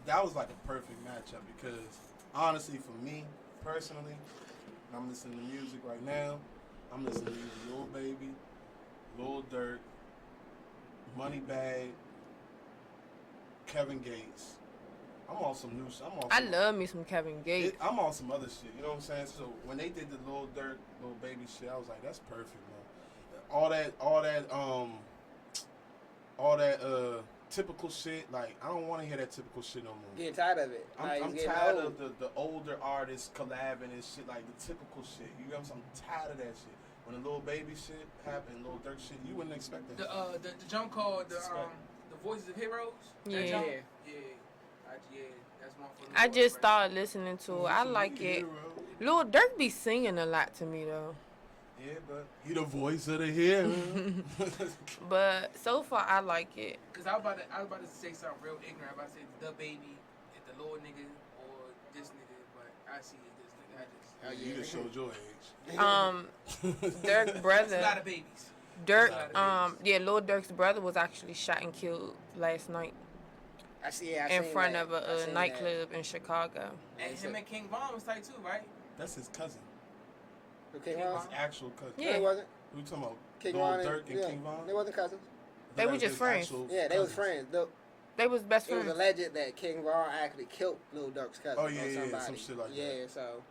that was like a perfect matchup because honestly, for me personally, I'm listening to music right now. I'm listening to Lil Baby, Lil Durk, Moneybag, Kevin Gates. I'm on some new. I love me some Kevin Gates. I'm on some other shit. You know what I'm saying? So when they did the Lil Durk, Lil Baby shit, I was like, that's perfect, man. All that typical shit. Like I don't want to hear that typical shit no more. Getting tired of it. I'm tired of the older artists collabing and shit, like the typical shit. You know what I'm saying? I'm tired of that shit. When the Lil Baby shit happened, Lil Durk shit, you wouldn't expect that. The jump called the Voices of Heroes. Yeah. That jump? Yeah, that's one for the I Lord just right started listening to it. I like it. Lil Durk be singing a lot to me though. Yeah, but he the voice of the hero. But so far I like it. Cause I was about to say something real ignorant. I was about to say the baby, if the Lord nigga or this nigga, but I see it this nigga. I just You just showed your age. Dirk brother. There's a lot of babies. Dirk, There's a lot of babies. yeah, Lil Durk's brother was actually shot and killed last night I see. I in seen front that. of I a seen nightclub in Chicago. And him and King Von was tight too, right? That's his cousin. that. King King Von? His actual cousin. Yeah. No, it wasn't. Who you talking about? King Lil Von Durk and yeah, King Von? They wasn't cousins. They That were was just his friends. actual Yeah, they was cousins. friends. They was best It was friends. alleged that King Von actually killed Lil Durk's cousin. Oh, yeah, or yeah, somebody. some shit like that. Yeah, so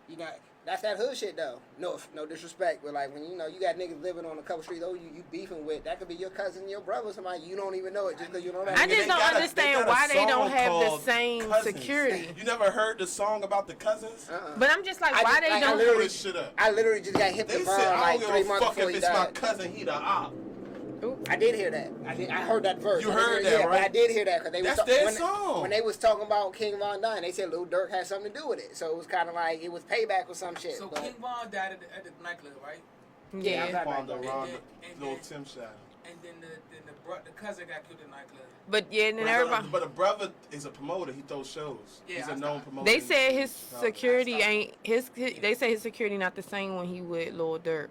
you got that's that hood shit though. No disrespect, but like when you got niggas living on a couple streets, you beefing with, that could be your cousin, your brother, somebody you don't even know it just because you don't know. I They just don't got understand they got a why they don't song have the called same Cousins. security. You never heard the song about the cousins? But I'm just like, I why just- they I don't? literally- This shit up. I literally just got hit They the said, bomb I like don't 3 give a months fuck before if he it's my died. cousin, he the op. I did hear that. I heard that verse. You I didn't heard hear- that, yeah, right? But I did hear that because they That's was their song. when they was talking about King Von dying. They said Lil Durk had something to do with it, so it was kind of like it was payback or some shit. So but, King Von died at the nightclub, right? Yeah, I'm Yeah, not- Found And around then- the little Tim shot. And then the cousin got killed at the nightclub. but yeah, and then everybody. But a brother is a promoter. He throws shows. Yeah, He's I a known stopped. promoter. They said his Stop. security ain't his. They say his security not the same when he with Lil Durk,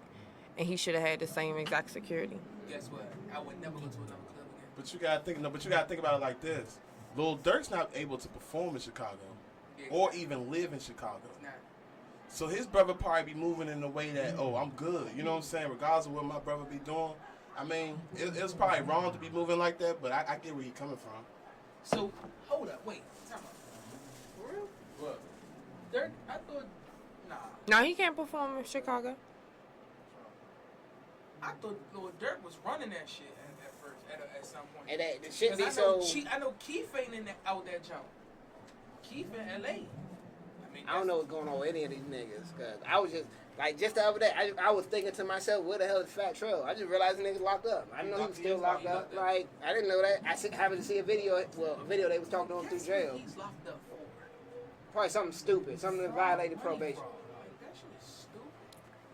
and he should have had the same exact security. Guess what? I would never go to another club again. But you gotta think. No, but you gotta think about it like this. Lil Durk's not able to perform in Chicago, Yeah, or even live in Chicago. Nah. So his brother probably be moving in the way that, oh, I'm good. You know what I'm saying? Regardless of what my brother be doing. I mean, it's probably wrong to be moving like that, but I get where he coming from. So hold up, wait. Time out. For real? What? Dirk, I thought. Nah. No, he can't perform in Chicago. I thought Lil Durk was running that shit at first, at some point. and that the shit 'Cause be I know Keith ain't out that jump. Keith in LA. I mean, I don't know what's going on with any of these niggas, cause I was just the other day, I was thinking to myself, where the hell is Fat Trail? I just realized the nigga's locked up. I didn't know he was still locked up. Like, I didn't know that. Happened to see a video they was talking to him through jail. He's locked up for. Probably something stupid, something that violated Money probation. fraud. Like, that shit is stupid.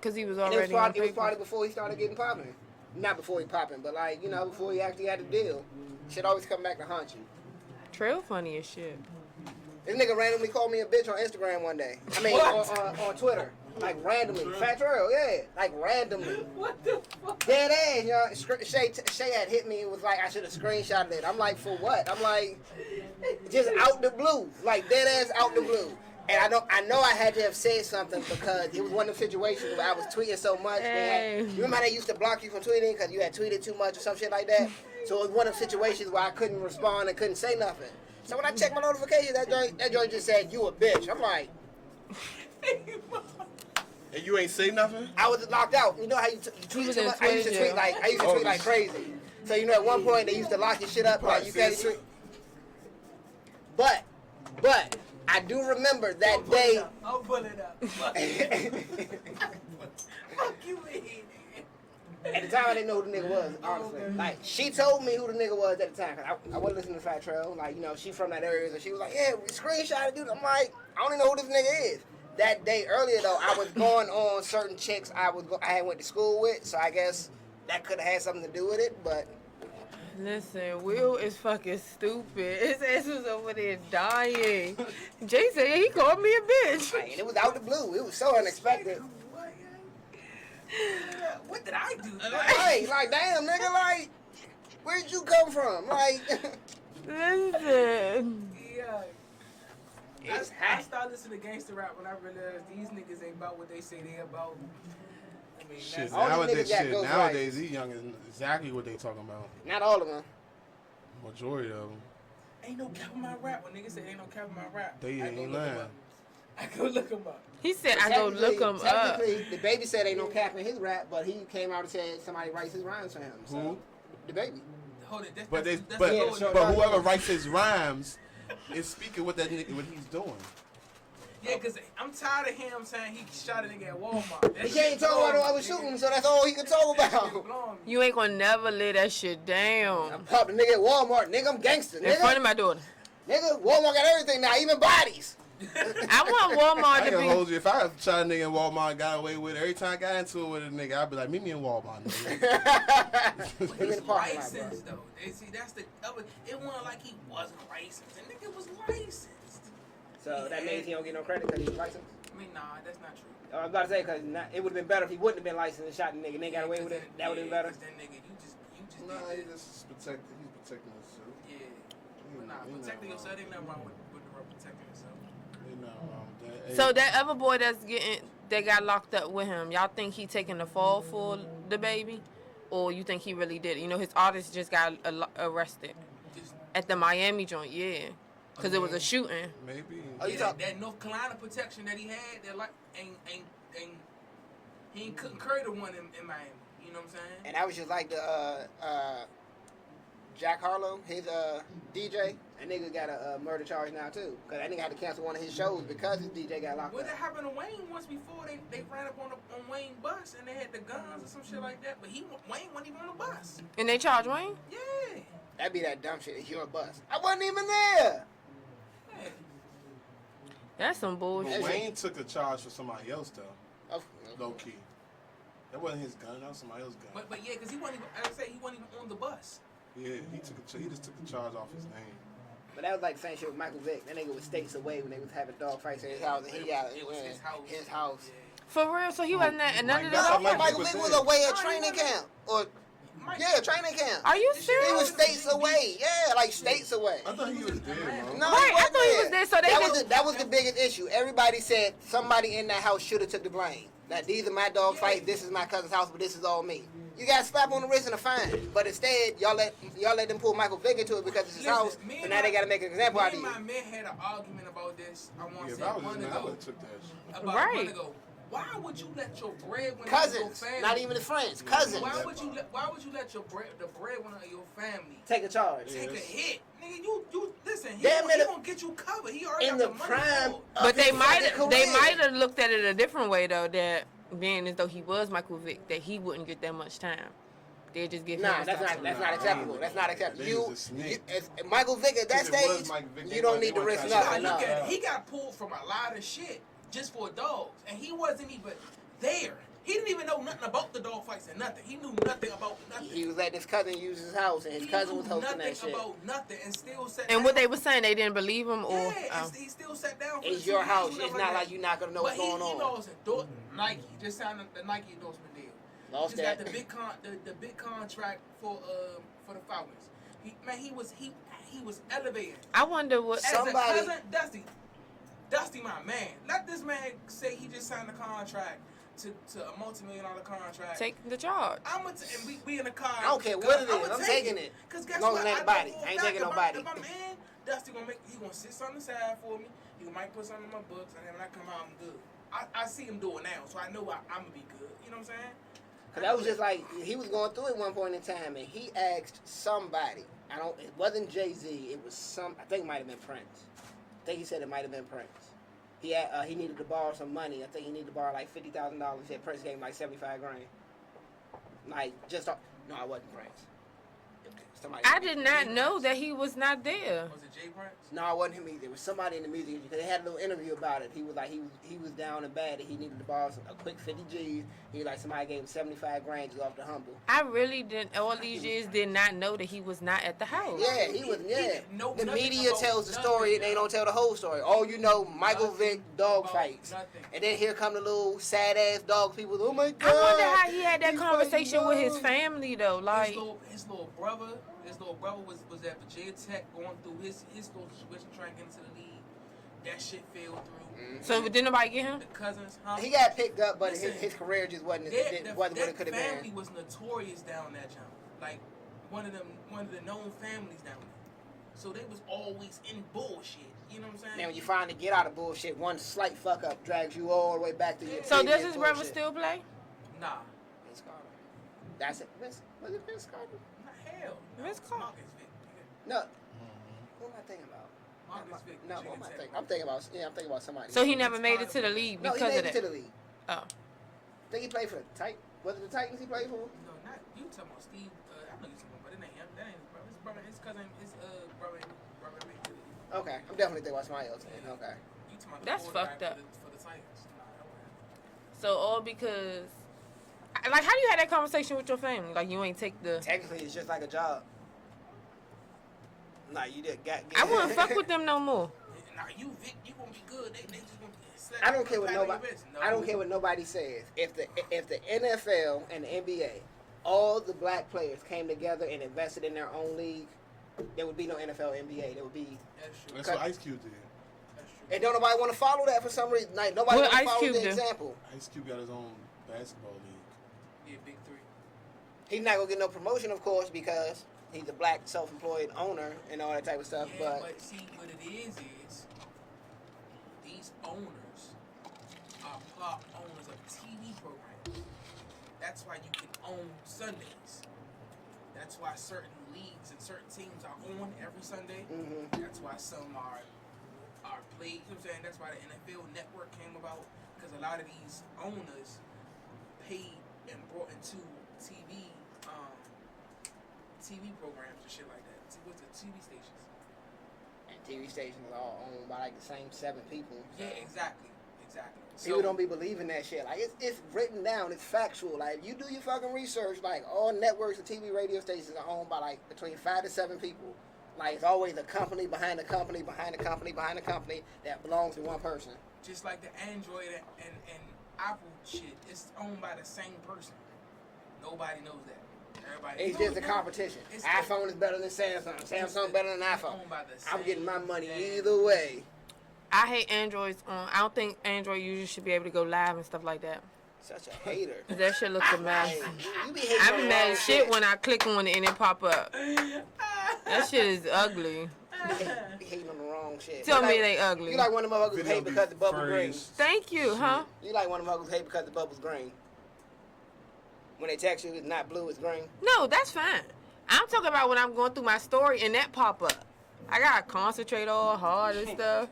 Cause he was And already on it was paper. probably before he started getting popular. not before he popping, but like, you know, before he actually had a deal, shit always come back to haunt you. Trail funny as shit. This nigga randomly called me a bitch on Instagram one day. I mean, on Twitter. Like, randomly. Fat Trail, yeah. Like, randomly. What the fuck? Dead ass, you know. Shay had hit me and was like, I should have screenshotted it. I'm like, for what? I'm like, just out the blue. Like, dead ass out the blue. And I know I had to have said something because it was one of the situations where I was tweeting so much. You remember how they used to block you from tweeting because you had tweeted too much or some shit like that? So it was one of the situations where I couldn't respond and couldn't say nothing. So when I checked my notifications, that joint just said, you a bitch. I'm like... And you ain't say nothing? I was locked out. You know how you tweet too much? I used to tweet like crazy. So you know at one point they used to lock your shit up like you can't tweet. But I do remember that day. I'll pull it up. Fuck you, man. At the time, I didn't know who the nigga was, honestly. Like, she told me who the nigga was at the time, because I wasn't listening to Fat Trail. Like, you know, she from that area, so she was like, yeah, we screenshotted, dude. I'm like, I don't even know who this nigga is. That day earlier, though, I was going on certain chicks I had went to school with, so I guess that could have had something to do with it, but... Listen, Will is fucking stupid. His ass was over there dying. Jay said he called me a bitch. Man, it was out the blue. It was so unexpected. What did I do? Right, like, damn, nigga, like, where'd you come from? Like, listen. Yeah. it's I hot. started listening to gangster rap when I realized these niggas ain't about what they say they about. I mean, Shit, All these nowadays, niggas got ghost nowadays these young is exactly what they talking about. Not all of them. Majority of them. ain't no cap in my rap. When niggas say ain't no cap in my rap, They I ain't go look lying. 'em up. I go look them up. He said I go look him up. Technically, the baby said ain't no cap in his rap, but he came out and said somebody writes his rhymes for him. So, Who? the baby. Hold it. But That's but yeah, the sure. but whoever writes his rhymes is speaking what that nigga what he's doing. Yeah, cause I'm tired of him saying he shot a nigga at Walmart. He can't talk about no other shooting, so that's all he can talk about. You ain't gonna never lay that shit down. I'm popping nigga at Walmart. Nigga, I'm gangster. In front of Nigga, my daughter. nigga, Walmart got everything now, even bodies. I want Walmart I to can be. hold you. If I shot a nigga in Walmart and got away with it, every time I got into it with a nigga, I'd be like, meet me in Walmart, nigga. Him in the parking lot, bro. licensed though. They see that's the other. It wasn't like he wasn't licensed. The nigga was licensed. So that means he don't get no credit because he's licensed. I mean, nah, that's not true. I was about to say, because it would have been better if he wouldn't have been licensed and shot the nigga and they got away with it. That would have been better. Cause that nigga, you just Nah, did he that. just protecting. He's protecting himself. Yeah. But nah, protecting yourself ain't nothing wrong with protecting yourself. Ain't nothing wrong with that. So that other boy that got locked up with him, y'all think he taking the fall for the baby, or you think he really did it? You know, his artist just got arrested Just at the Miami joint, yeah, because it was a shooting. Maybe. Oh, you yeah, talk- that North Carolina protection that he had, that like ain't he couldn't carry the one in Miami. You know what I'm saying? And that was just like the Jack Harlow, his DJ. That nigga got a murder charge now too, cause that nigga had to cancel one of his shows because his DJ got locked Well, up. that happened to Wayne once before. They ran up on Wayne bus and they had the guns or some shit like that. But Wayne wasn't even on the bus. And they charged Wayne? Yeah. That'd be that dumb shit. It's your bus. I wasn't even there. Yeah. That's some bullshit. But Wayne took a charge for somebody else though. Oh, Low key. That wasn't his gun. That was somebody else's gun. But yeah, because he wasn't even. I say he wasn't even on the bus. Yeah, he just took the charge off his name. But that was like the same shit with Michael Vick. That nigga was states away when they was having dog fights in his house, and he got It was his house. His house. For real? So he wasn't at none of That's that? what No, Michael Michael Vick Vick was was saying. away at No, he training wasn't. camp. Or Mike- yeah, training camp. Are you He serious? was states away. Yeah, like states away. I thought he was dead, bro. No, Right, I thought he was there, so they that did- that was the biggest issue. Everybody said somebody in that house should have took the blame. That these are my dog fights. This is my cousin's house, but this is all me. You got slap on the wrist and a fine. But instead, y'all let them pull Michael Vick into it because it's his house. me But and now my- they got to make an example out of Me you. and my man had an argument about this. I want Yeah, to if say I a was month his man, I ago. would have took that shit. About a Right. month ago. Why would you let your breadwinner Cousins, of your family? not even his friends. Cousins. Why would you let your the breadwinner of your family Take a charge. take a hit, nigga? You listen. He Damn gonna, it. he gonna get you covered. He already In got the the money. prime for it. But they his might fucking they career. might have looked at it a different way though. That being as though he was Michael Vick, that he wouldn't get that much time. They just give him. Nah, a that's stop. not acceptable. That's not acceptable. They was a snake. As Michael Vick at that If it was stage, Mike Vick, you they don't want- need they to want risk that You shit. nothing. gotta look No. at it. He got pulled from a lot of shit just for dogs, and he wasn't even there. He didn't even know nothing about the dog fights and nothing. He knew nothing about nothing. He was letting his cousin use his house, and his cousin was hosting that shit. He knew nothing about nothing, and still sat And down. what they were saying, they didn't believe him, or Yeah, and he still sat down. For It's the your 2 house. years, It's whatever not like that. you're not gonna know what's But going on. He lost Nike. Just signed the Nike endorsement deal. Lost Just that. got the big contract for the Falcons. He was elevated. I wonder what. As Somebody- a cousin, Dusty, my man. Let this man say he just signed a contract to a multi-million-dollar contract. Take the charge. And we in the car. I don't care what it is. I'm taking it. Cause guess Long what? as it ain't I body. know for a I ain't fact taking if nobody. If I'm in, Dusty gonna sit something aside for me. He might put something in my books, and then when I come out, I'm good. I see him do it now, so I know I'm gonna be good. You know what I'm saying? Cause that was just like he was going through it one point in time, and he asked somebody. It wasn't Jay-Z. It was some. I think it might have been Prince. I think he said it might have been Prince. He needed to borrow some money. I think he needed to borrow like $50,000. He said Prince gave him like $75,000. Like no, I wasn't Prince. Somebody. I did not know that he was not there. Was it Jay Prince? No, it wasn't him either. It was somebody in the music industry. They had a little interview about it. He was like, he was down and bad, and he needed to borrow a quick 50 G's. He was like, somebody gave him $75,000 just off the humble. I really didn't. All these years, did not know that he was not at the house. Yeah, he was. Yeah, didn't know the nothing media about tells the nothing, story, and they yo. don't tell the whole story. Oh, you know, Michael Nothing Vick dog about fights, nothing. and then here come the little sad ass dog people. Oh my God! I wonder how he had that he's conversation fighting with his dogs. family though. Like, His little brother was at Virginia Tech going through his little situation trying to get into the league. That shit fell through. so did nobody get him? The cousins, huh? He got picked up, but Listen, his career just wasn't that what it could have family been. was notorious down that jump. Like one of the known families down there. So they was always in bullshit. You know what I'm saying? And when you finally get out of bullshit, one slight fuck up drags you all the way back to your. So does previous his brother bullshit. still play? Nah. Vince Carter. That's it. Was it Vince Carter? Not hell. Vince It's Carter. Marcus Vick. nigga. No. What am I thinking about? Marcus Vick. No, Virginia what am I Tech. thinking? I'm thinking about somebody. So he never made it to the league No, because he of made that. it to the league. Oh, I think he played for the Titans. Was it the Titans he played for? No, not you. Talking about Steve? I know you talking about, but it ain't him. That ain't his brother. His brother, his cousin, his brother made it to the league. Okay, I'm definitely thinking about somebody else. Then. Okay. You talking about That's the quarterback fucked up. for the Titans? Nah, that wasn't him. so all because, like, how do you have that conversation with your family? Like, you ain't take the. Technically, it's just like a job. Nah, you did got. I wouldn't fuck with them no more. Nah, you Vic, you gonna be good. They just gonna slap I don't you care what on the nobody. wrist. No. I don't care what nobody says. If the NFL and the NBA, all the black players came together and invested in their own league, there would be no NFL, NBA. There would be. That's true. That's what Ice Cube did. That's true. And don't nobody want to follow that for some reason. Like nobody What want to Ice follow Cube the do? example. Ice Cube got his own basketball league. Yeah, big three. He's not gonna get no promotion, of course, because he's a black self-employed owner and all that type of stuff. Yeah, but see, what it is these owners are part owners of TV programs. That's why you can own Sundays. That's why certain leagues and certain teams are on every Sunday. Mhm. That's why some are played. You know what I'm saying? That's why the NFL Network came about, because a lot of these owners paid and brought into TV programs and shit like that. What's the TV stations? and TV stations are all owned by like the same 7 people. So. Yeah, exactly. People don't be believing that shit. Like it's written down. It's factual. Like if you do your fucking research, like all networks and TV radio stations are owned by like between 5 to 7 people. Like it's always a company behind a company behind a company behind a company that belongs to one person. Just like the Android and Apple shit, it's owned by the same person. Nobody knows that. Everybody. It's just a competition. It's iPhone is better than Samsung. Samsung better than iPhone. owned by the I'm same getting my money damn- either way. I hate Androids on. I don't think Android users should be able to go live and stuff like that. Such a hater. 'Cause that shit looks a mess. Hey, you be hating I on be the mad wrong as shit when I click on it and it pop up. That shit is ugly. Be hating on the wrong shit. Tell You me like- they ugly. You like one of them motherfuckers who Video hate be because the bubble green. furries. Thank you, huh? You like one of them motherfuckers who hate because the bubble's green. When they text you, it's not blue, it's green. No, that's fine. I'm talking about when I'm going through my story and that pop up. I gotta concentrate all hard and stuff,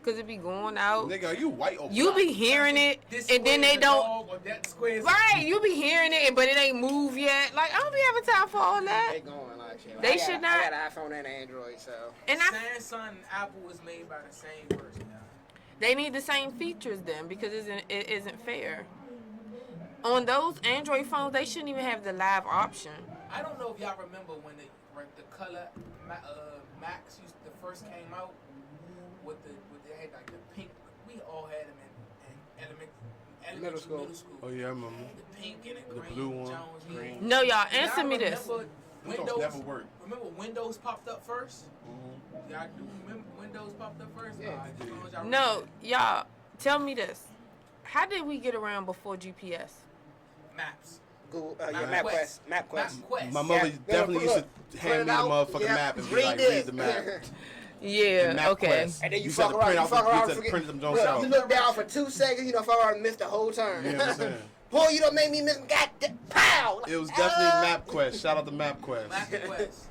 cause it be going out. Nigga, are you white or You black? be hearing it, This and then square they is a don't. dog or that square is a- Right, you be hearing it, but it ain't moved yet. Like I don't be having time for all that. They going like shit. They I got- should not- I got an iPhone and an Android, so. And I, Samsung and Apple was made by the same person. they need the same features then, because it isn't fair. on those Android phones, they shouldn't even have the live option. I don't know if y'all remember when the color Max the first came out with they had like the pink. We all had them in Middle school. Oh yeah, I remember. The pink and the green. blue one. Jones, Green. No, y'all, answer me this. Windows never worked. Remember Windows popped up first? Mm-hmm. Y'all do remember Windows popped up first? Yeah. Alright, as long as y'all No, remember y'all, tell me this. How did we get around before GPS? it. Maps. Google, MapQuest. MapQuest. My mother Yeah. definitely used to hand me the motherfucking Yeah. map and be Read like, this. read the map. Yeah, MapQuest. okay. And then you used to have fuck to print around, out you fuck around, the, print them Jones look, out. you look down for 2 seconds, fuck around and miss the whole turn. You know what I'm saying? Boy, you done made me miss, goddamn, pow! It was definitely MapQuest. Shout out to MapQuest. MapQuest. That's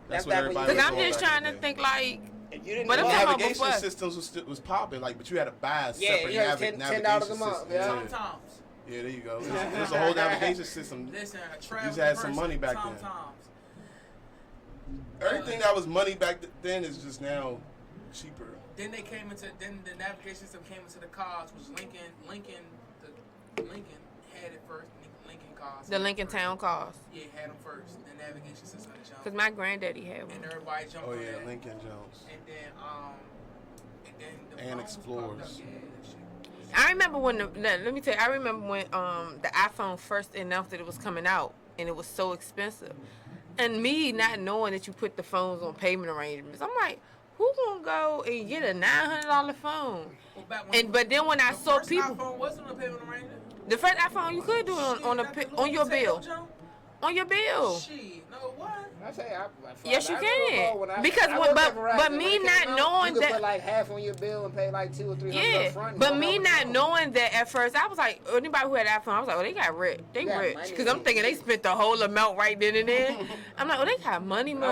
That's what back everybody when Because was I'm doing just back trying in to the think day. like, If you didn't But know I'm talking about Navigation before. systems was popping, like, but you had to buy a Yeah, separate you had navigation $10 a month, system. yeah. Sometimes. Yeah, there you go. There's a whole navigation system. Listen, a You traveling just had some person, money back then. sometimes. Everything that was money back then is just now cheaper. Then the navigation system came into the cars, which Lincoln had it first. Lincoln cars. the Lincoln Town cars. Yeah, had them first. The navigation system jumped. Because my granddaddy had And one. everybody jumped Oh on yeah, that. Lincoln Jones. And then the And phones Explorers. popped up. Yeah, that shit. I remember when let me tell you, I remember when the iPhone first announced that it was coming out and it was so expensive. And me not knowing that you put the phones on payment arrangements, I'm like, who gonna go and get a $900 phone? Well, back when But then when I the saw first people, iPhone wasn't a payment arrangement. the first iPhone you could do it on your bill, on your bill. Shit, no, what? I say, Yes, you I can. remember Because I when- worked but- at Verizon. but When me it came not out, knowing you could that- put like half on your bill and pay like $200 or $300 Yeah, up front. but me not knowing that at first, I was like, anybody who had an iPhone, I was like, oh, they got rich. They got rich. money. Because I'm thinking they spent the whole amount right then and there. I'm like, oh, they got money. When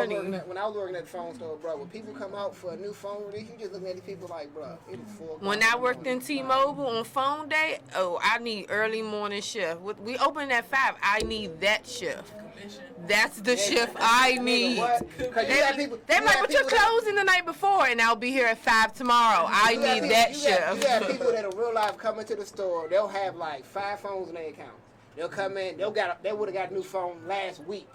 I was working at the phone store, bro, when people come out for a new phone release, you just looking at these people like, bro, it is 4 o'clock. When I worked in T-Mobile on phone day, oh, I need early morning shift. We open at 5. I need that shift. That's the shift I need. They might put your clothes in the night before, and I'll be here at 5 tomorrow. I need that shift. You have people that in real life come into the store, they'll have like 5 phones in their account. They'll come in, they would have got a new phone last week.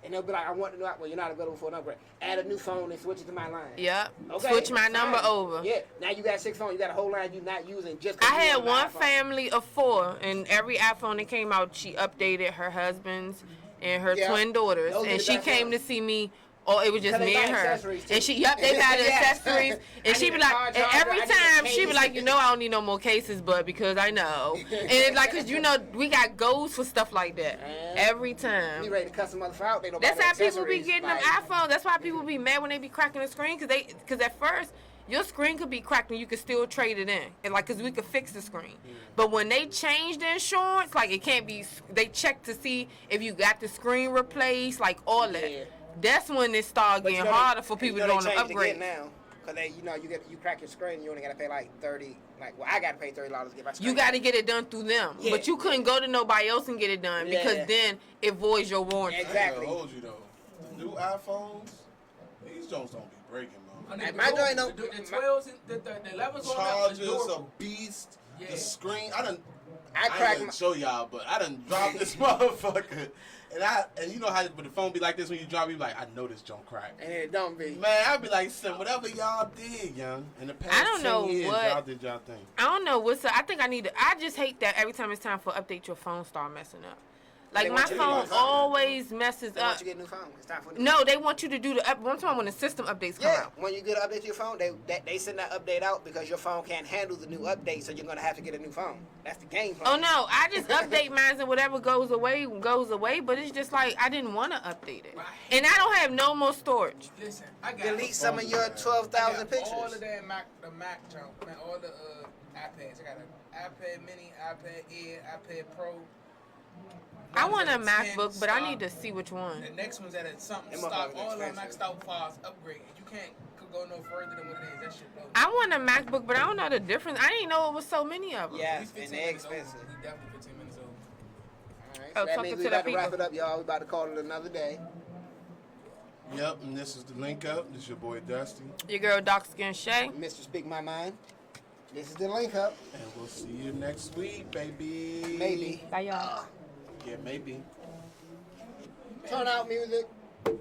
And they'll be like, I want to know, well, you're not available for an upgrade. Add a new phone and switch it to my line. Yep. Okay, Switch my number fine. over. Yeah. Now you got 6 phones. You got a whole line you're not using just 'cause I you had want an one iPhone. family of 4, and every iPhone that came out, she updated her husband's and her Yeah. twin daughters, Those are and the she best came ones. to see me. Or it was just Because me they and buy her. accessories, And too. they buy the Yeah. accessories. I And she need be a like, car and charger, every I need a time she be case. like, you know, I don't need no more cases, but because I know. And it's like, cause you know, we got goals for stuff like that every You time. ready to cut some motherfucker out? They don't That's buy how the people be accessories, getting them like- iPhones. That's why people be mad when they be cracking the screen, cause at first your screen could be cracked and you could still trade it in, and like, cause we could fix the screen. But when they change the insurance, like it can't be. They check to see if you got the screen replaced, like all that. Yeah. That's when it start But getting you know harder they- for people you to know go on they the changed it upgrade. again now. Cause you crack your screen, you only gotta pay like 30. Like, well, I gotta pay $30 to get my screen. You got to get it done through them, Yeah. but you couldn't go to nobody else and get it done because Yeah. then it voids your warranty. I ain't Exactly. gonna hold you though. The new iPhones, these joints don't be breaking, man. I mean, My joint don't- the 12s, the 11s on that Chargers, is a durable. beast. Yeah. The screen, I I ain't crack gonna my. show y'all, but I done dropped this motherfucker. And you know how when the phone be like this when you drop, you be like, I know this junk crack. And it don't be. Man, I be like, son, whatever y'all did, young. In the past I don't 10 know years, what- y'all did y'all thing. I don't know what's up. I think I need to. I just hate that every time it's time for update, your phone start messing up. Like They my want you to phone get a phone. always messes They up. want you to get a new phone. It's time for a new No, they want you to do the up. I'm talking when the system updates come Yeah, out. when you get an update to your phone, they send that update out because your phone can't handle the new update, so you're gonna have to get a new phone. That's the game plan. Oh no, I just update mine and whatever goes away. But it's just like I didn't want to update it, and I don't have no more storage. Listen, I got Delete some of your 12,000 I got pictures. all of that the Mac junk, man. All the iPads. I got an iPad Mini, iPad Air, iPad Pro. I want a One's at 10 MacBook, but I stock. need to see which one. The next one's at a something Them stock. motherfuckers All of them expensive. maxed out files upgraded. You can't could go no further than what it is. That shit blow. I want a MacBook, but I don't know the difference. I didn't know it was so many of them. Yeah, He's 15 and they're minutes expensive. Over. He's definitely 15 minutes over. Alright, Oh, so that talk means to we the about to wrap people. it up, y'all. We about to call it another day. Yep, and this is the link up. This is your boy Dusty. Your girl, Dark Skin Shay. Mr. Speak My Mind. This is the link up. And we'll see you next week, baby. Maybe. Bye, y'all. Yeah, maybe. Turn out music. Yeah,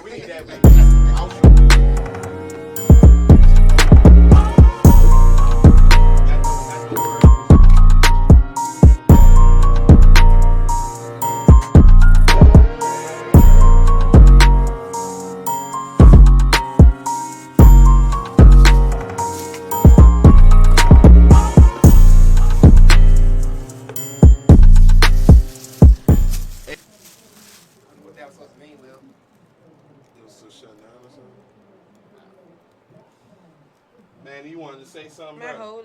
we need that, baby. Outro. What that was supposed to mean, Will? It was still shutting down or something? Man, you wanted to say something, My bro? whole